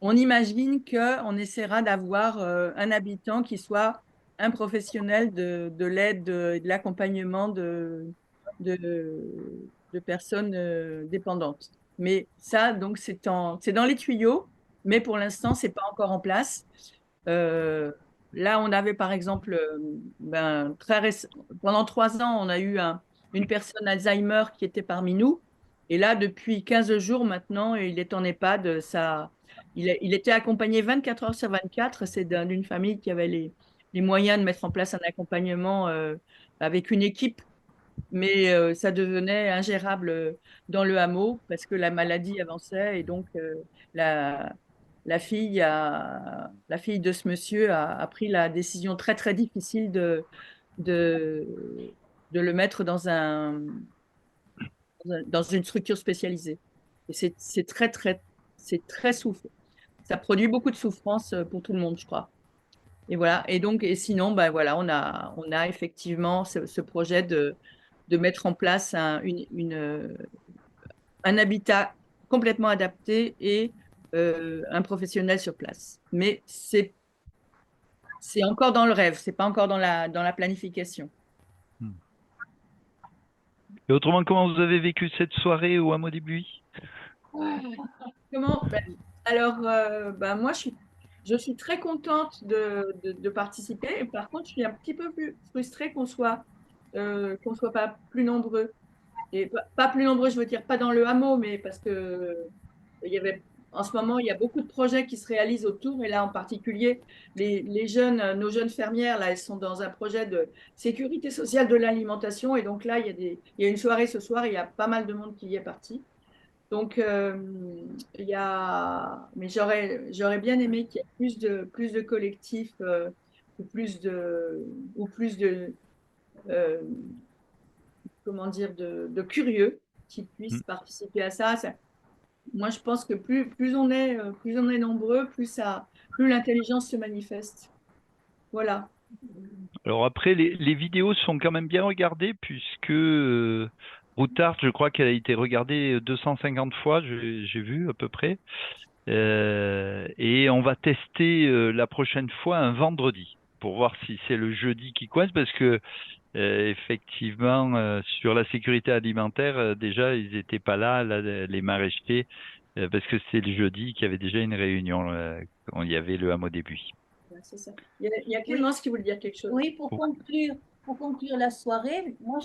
Speaker 8: on imagine qu'on essaiera d'avoir un habitant qui soit un professionnel de l'aide et de l'accompagnement de personnes dépendantes. Mais ça, donc, c'est dans les tuyaux, mais pour l'instant, ce n'est pas encore en place. Là, on avait par exemple, pendant 3 ans, on a eu une personne Alzheimer qui était parmi nous. Et là, depuis 15 jours maintenant, il est en EHPAD. Il était accompagné 24 heures sur 24. C'est d'une famille qui avait les moyens de mettre en place un accompagnement avec une équipe, mais ça devenait ingérable dans le hameau parce que la maladie avançait et donc la fille de ce monsieur a pris la décision très très difficile de, de le mettre dans une structure spécialisée. Et c'est très souffrant. Ça produit beaucoup de souffrance pour tout le monde, je crois. Et voilà. Et sinon, ben voilà, on a effectivement ce projet de mettre en place un habitat complètement adapté et un professionnel sur place. Mais c'est encore dans le rêve, c'est pas encore dans la planification.
Speaker 1: Et autrement, comment vous avez vécu cette soirée au hameau des Buis?
Speaker 8: Comment? Alors, moi, je suis très contente de participer. Et par contre, je suis un petit peu plus frustrée qu'on soit pas plus nombreux. Et pas plus nombreux, je veux dire, pas dans le hameau, mais parce que en ce moment, il y a beaucoup de projets qui se réalisent autour. Et là, en particulier, nos jeunes fermières, là, elles sont dans un projet de sécurité sociale de l'alimentation. Et donc là, il y a une soirée ce soir, il y a pas mal de monde qui y est parti. Donc, mais j'aurais bien aimé qu'il y ait plus de collectifs ou plus de comment dire, de curieux qui puissent participer à ça. Moi, je pense que plus on est nombreux, plus l'intelligence se manifeste. Voilà.
Speaker 1: Alors après, les vidéos sont quand même bien regardées puisque Routard, je crois qu'elle a été regardée 250 fois, j'ai vu à peu près. Et on va tester la prochaine fois un vendredi pour voir si c'est le jeudi qui coince parce que effectivement, sur la sécurité alimentaire, déjà, ils n'étaient pas là, les maraîchers, parce que c'est le jeudi qu'il y avait déjà une réunion quand il y avait le hameau des Buis.
Speaker 8: Ouais, c'est ça. Il y a Clémence qui voulait dire quelque chose.
Speaker 9: Oui, pour conclure la soirée, moi,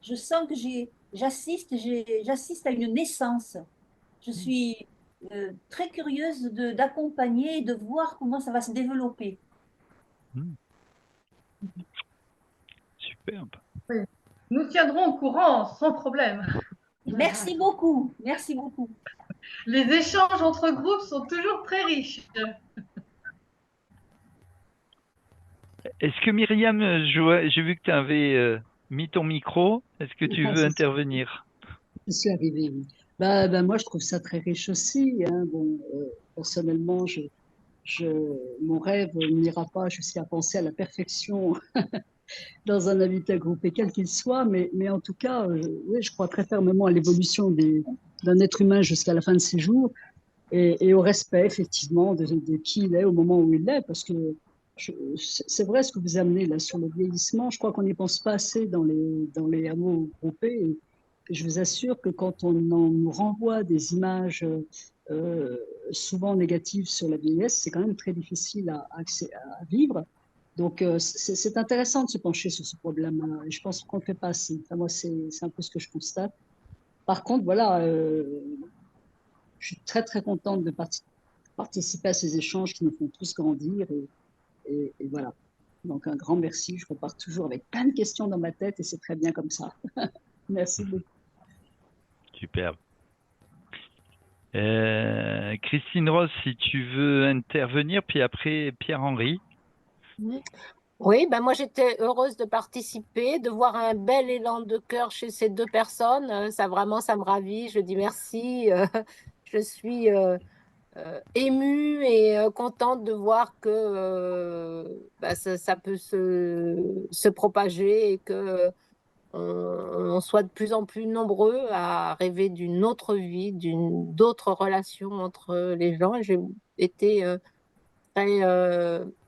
Speaker 9: je sens que j'assiste à une naissance. Je suis très curieuse d'accompagner et de voir comment ça va se développer.
Speaker 1: Superbe.
Speaker 2: Oui. Nous tiendrons au courant sans problème.
Speaker 9: Merci beaucoup. Merci beaucoup.
Speaker 2: Les échanges entre groupes sont toujours très riches.
Speaker 1: Est-ce que Myriam, j'ai vu que tu avais mis ton micro. Est-ce que tu
Speaker 11: Ah,
Speaker 1: veux intervenir?
Speaker 11: je suis arrivée, oui. Moi, je trouve ça très riche aussi, hein. Bon, personnellement, mon rêve n'ira pas jusqu'à penser à la perfection dans un habitat groupé, quel qu'il soit, mais en tout cas, oui, je crois très fermement à l'évolution d'un être humain jusqu'à la fin de ses jours et au respect, effectivement, de qui il est au moment où il est, parce que c'est vrai ce que vous amenez là sur le vieillissement. Je crois qu'on n'y pense pas assez dans les hameaux groupés. Et je vous assure que quand nous renvoie des images euh, souvent négatives sur la vieillesse, c'est quand même très difficile à vivre. Donc, c'est intéressant de se pencher sur ce problème. Je pense qu'on ne le fait pas assez. Enfin, moi, c'est un peu ce que je constate. Par contre, voilà, je suis très, très contente de participer à ces échanges qui nous font tous grandir. Et voilà. Donc, un grand merci. Je repars toujours avec plein de questions dans ma tête et c'est très bien comme ça. Merci beaucoup.
Speaker 1: Superbe. Christine Rose, si tu veux intervenir, puis après Pierre-Henri.
Speaker 7: Oui, ben moi j'étais heureuse de participer, de voir un bel élan de cœur chez ces deux personnes. Ça vraiment, ça me ravit. Je dis merci. Je suis émue et contente de voir que ça peut se propager et que on soit de plus en plus nombreux à rêver d'une autre vie, d'autres relations entre les gens. J'ai été très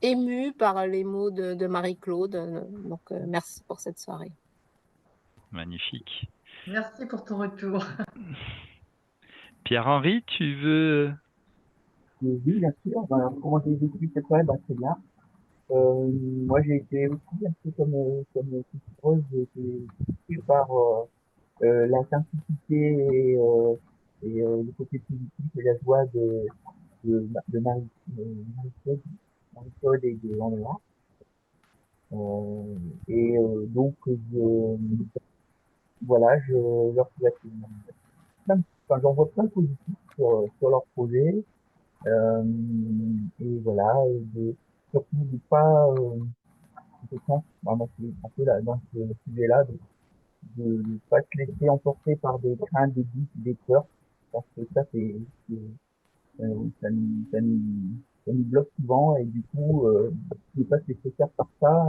Speaker 7: émue par les mots de Marie-Claude. Donc, merci pour cette soirée.
Speaker 1: Magnifique.
Speaker 2: Merci pour ton retour.
Speaker 1: Pierre-Henri, tu veux...
Speaker 6: Oui, bien sûr. Ben, comment j'ai vécu cette soirée? Ben, très bien. Moi, j'ai été aussi un peu comme Christine Rose, j'ai été touché par la simplicité le côté positif et la joie de Marie-Claude Marie-Claude et de Andrea. Donc, voilà, je leur souhaite j'en vois plein de positifs sur leur projet. Et voilà, surtout de pas, je pense, moi, c'est un peu là, dans ce sujet-là, de pas se laisser emporter par des craintes, des doutes, des peurs, parce que ça, ça nous bloque souvent, et du coup, ne pas se laisser faire par ça,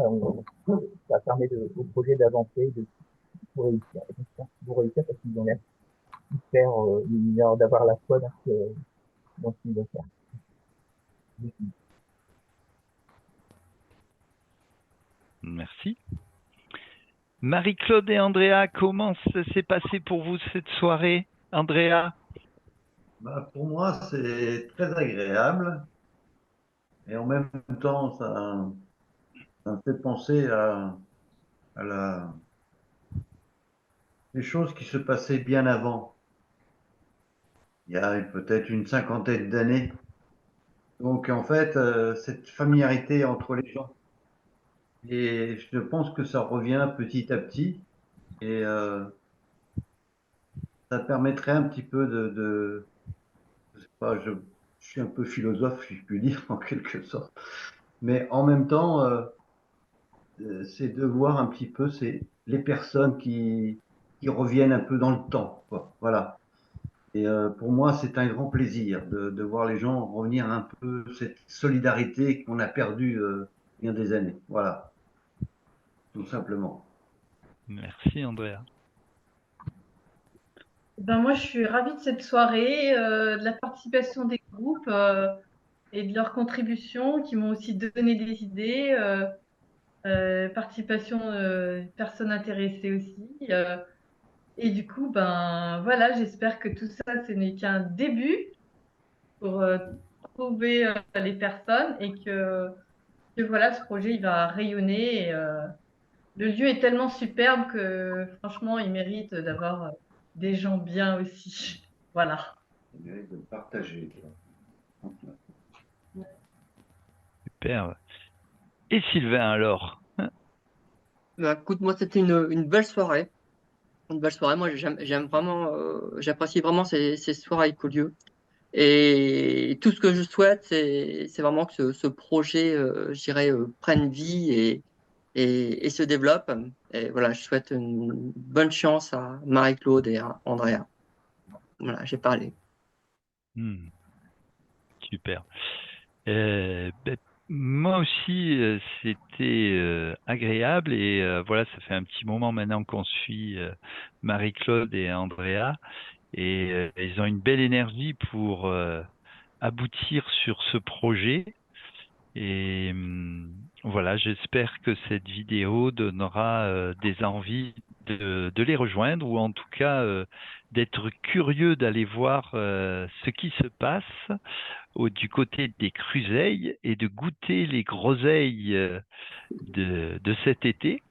Speaker 6: ça permet au projet d'avancer, de tout réussir. Et j'espère qu'ils vont réussir parce qu'ils ont l'air hyper, ils ont l'air d'avoir la foi dans ce qu'ils vont faire.
Speaker 1: Merci. Marie-Claude et Andrea, comment ça s'est passé pour vous cette soirée? Andrea?
Speaker 3: Bah, pour moi, c'est très agréable et en même temps, ça me fait penser à les choses qui se passaient bien avant, il y a peut-être une cinquantaine d'années. Donc, en fait, cette familiarité entre les gens. Et je pense que ça revient petit à petit et ça permettrait un petit peu je sais pas, je suis un peu philosophe, si je puis dire, en quelque sorte. Mais en même temps, c'est de voir un petit peu les personnes qui reviennent un peu dans le temps, quoi. Voilà. Et pour moi, c'est un grand plaisir de voir les gens revenir un peu cette solidarité qu'on a perdue il y a des années. Voilà, tout simplement.
Speaker 1: Merci, Andrea.
Speaker 2: Ben moi, je suis ravie de cette soirée, de la participation des groupes et de leurs contributions qui m'ont aussi donné des idées. Participation de personnes intéressées aussi. Et du coup, ben voilà, j'espère que tout ça, ce n'est qu'un début pour trouver les personnes et que voilà, ce projet, il va rayonner. Et, le lieu est tellement superbe que franchement, il mérite d'avoir des gens bien aussi. Voilà.
Speaker 3: De partager.
Speaker 1: Super. Et Sylvain, alors?
Speaker 4: Bah, écoute, moi, c'était une belle soirée. une belle soirée. Moi, j'aime vraiment, j'apprécie vraiment ces soirées écolieux. Et tout ce que je souhaite, c'est vraiment que ce projet, je dirais, prenne vie et se développe. Et voilà, je souhaite une bonne chance à Marie-Claude et à Andrea. Voilà, j'ai parlé.
Speaker 1: Super. Ben, moi aussi, c'était agréable et voilà, ça fait un petit moment maintenant qu'on suit Marie-Claude et Andrea et ils ont une belle énergie pour aboutir sur ce projet. Et voilà, j'espère que cette vidéo donnera des envies de les rejoindre ou en tout cas d'être curieux d'aller voir ce qui se passe du côté des Cruseilles et de goûter les groseilles de cet été.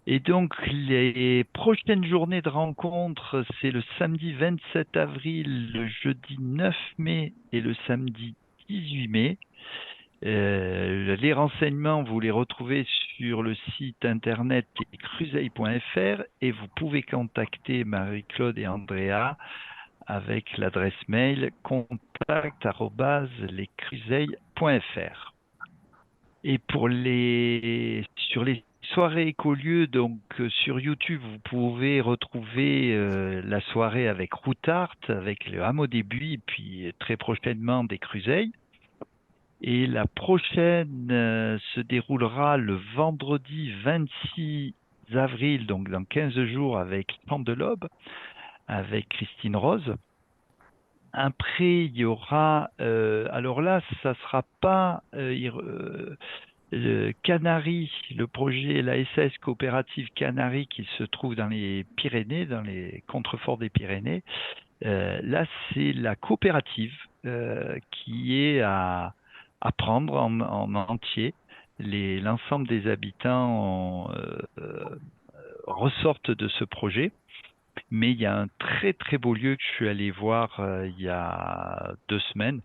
Speaker 1: Et donc, les prochaines journées de rencontre, c'est le samedi 27 avril, le jeudi 9 mai et le samedi 18 mai. Les renseignements, vous les retrouvez sur le site internet lescruseilles.fr et vous pouvez contacter Marie-Claude et Andrea avec l'adresse mail contact@lescruseilles.fr. Et sur les soirées écolieux, donc sur YouTube, vous pouvez retrouver la soirée avec Routart, avec le Hameau des Buis, et puis très prochainement des Cruseilles. Et la prochaine se déroulera le vendredi 26 avril, donc dans 15 jours, avec Pan de l'Aube, avec Christine Rose. Après, il y aura, alors là, ça ne sera pas le Canary, le projet, la SS coopérative Canary qui se trouve dans les Pyrénées, dans les contreforts des Pyrénées. Là, c'est la coopérative qui est à prendre en entier. L'ensemble des habitants ressortent de ce projet. Mais il y a un très très beau lieu que je suis allé voir il y a 2 semaines.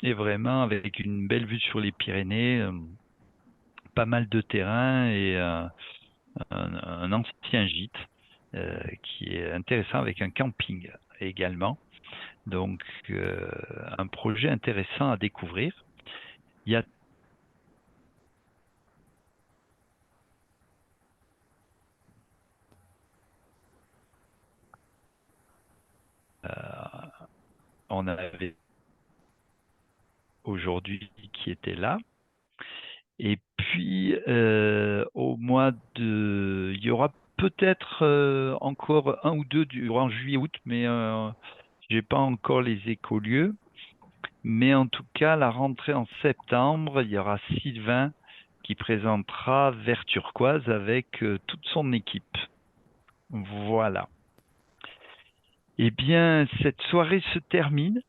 Speaker 1: Et vraiment avec une belle vue sur les Pyrénées, pas mal de terrain et un ancien gîte qui est intéressant avec un camping également. Donc un projet intéressant à découvrir. Il y a on avait aujourd'hui qui était là. Et puis au mois de, il y aura peut-être encore 1 ou 2 durant juillet-août, mais j'ai pas encore les écolieux. Mais en tout cas, la rentrée en septembre, il y aura Sylvain qui présentera Vert Turquoise avec toute son équipe. Voilà. Eh bien, cette soirée se termine.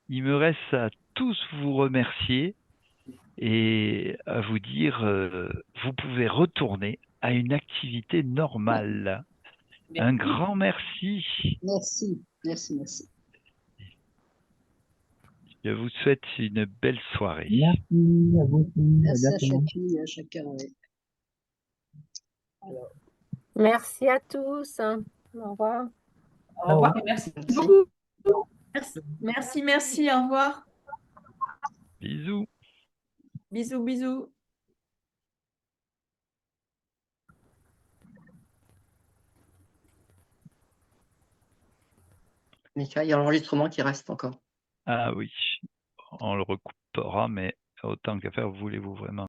Speaker 1: Il me reste à tous vous remercier et à vous dire, vous pouvez retourner à une activité normale.
Speaker 11: Merci.
Speaker 1: Un grand merci.
Speaker 11: Merci, merci, merci.
Speaker 1: Je vous souhaite une belle soirée.
Speaker 6: Merci à vous aussi.
Speaker 11: Merci à
Speaker 6: bientôt.
Speaker 11: chacune et à chacun. Ouais. Alors,
Speaker 7: Merci à tous. Au revoir.
Speaker 2: Au revoir et merci beaucoup.
Speaker 8: Merci, merci, au revoir.
Speaker 1: Bisous.
Speaker 8: Bisous, bisous.
Speaker 4: Mika, il y a l'enregistrement qui reste encore.
Speaker 1: Ah oui, on le recoupera, mais autant qu'à faire, voulez-vous vraiment